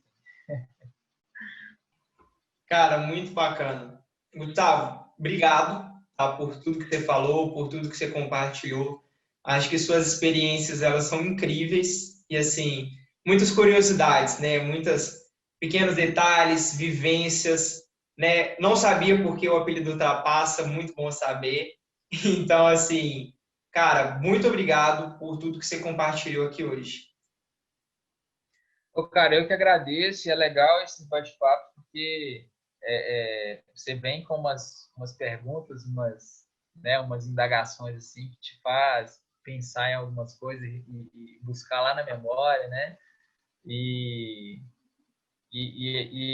Cara, muito bacana. Gustavo, obrigado, tá, por tudo que você falou, por tudo que você compartilhou. Acho que suas experiências elas são incríveis e assim, muitas curiosidades, né? Muitas pequenos detalhes, vivências, né? Não sabia porque o apelido Ultrapassa, muito bom saber. Então, assim, cara, muito obrigado por tudo que você compartilhou aqui hoje. Ô, cara, eu que agradeço, e é legal esse bate-papo, porque você vem com umas perguntas, umas indagações assim, que te faz pensar em algumas coisas e buscar lá na memória, né? E,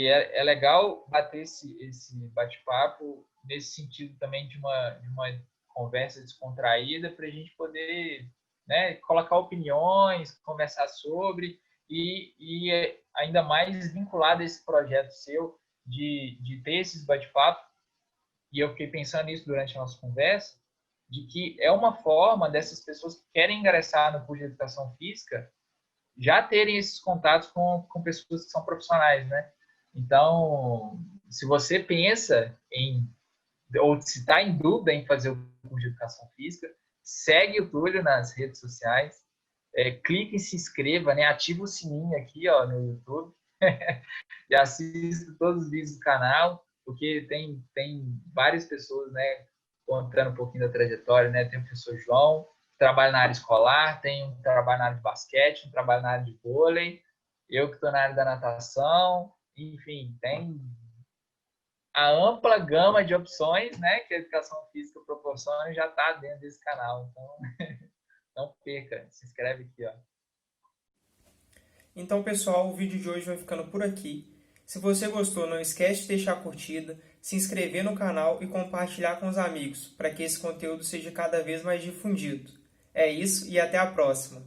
é legal bater esse bate-papo nesse sentido também de uma conversa descontraída para a gente poder, né, colocar opiniões, conversar sobre e ainda mais vinculado a esse projeto seu de ter esses bate-papos. E eu fiquei pensando nisso durante a nossa conversa, de que é uma forma dessas pessoas que querem ingressar no curso de educação física já terem esses contatos com pessoas que são profissionais, né? Então, se você pensa em, ou se está em dúvida em fazer o curso de educação física, segue o Túlio nas redes sociais, clique e se inscreva, né? Ativa o sininho aqui, ó, no YouTube e assista todos os vídeos do canal, porque tem várias pessoas, né, contando um pouquinho da trajetória, né? Tem o professor João, trabalho na área escolar, tem um trabalho na área de basquete, um trabalho na área de vôlei, eu que estou na área da natação, enfim, tem a ampla gama de opções, né, que a educação física proporciona e já está dentro desse canal. Então, não perca, se inscreve aqui, ó. Então, pessoal, o vídeo de hoje vai ficando por aqui. Se você gostou, não esquece de deixar a curtida, se inscrever no canal e compartilhar com os amigos, para que esse conteúdo seja cada vez mais difundido. É isso e até a próxima!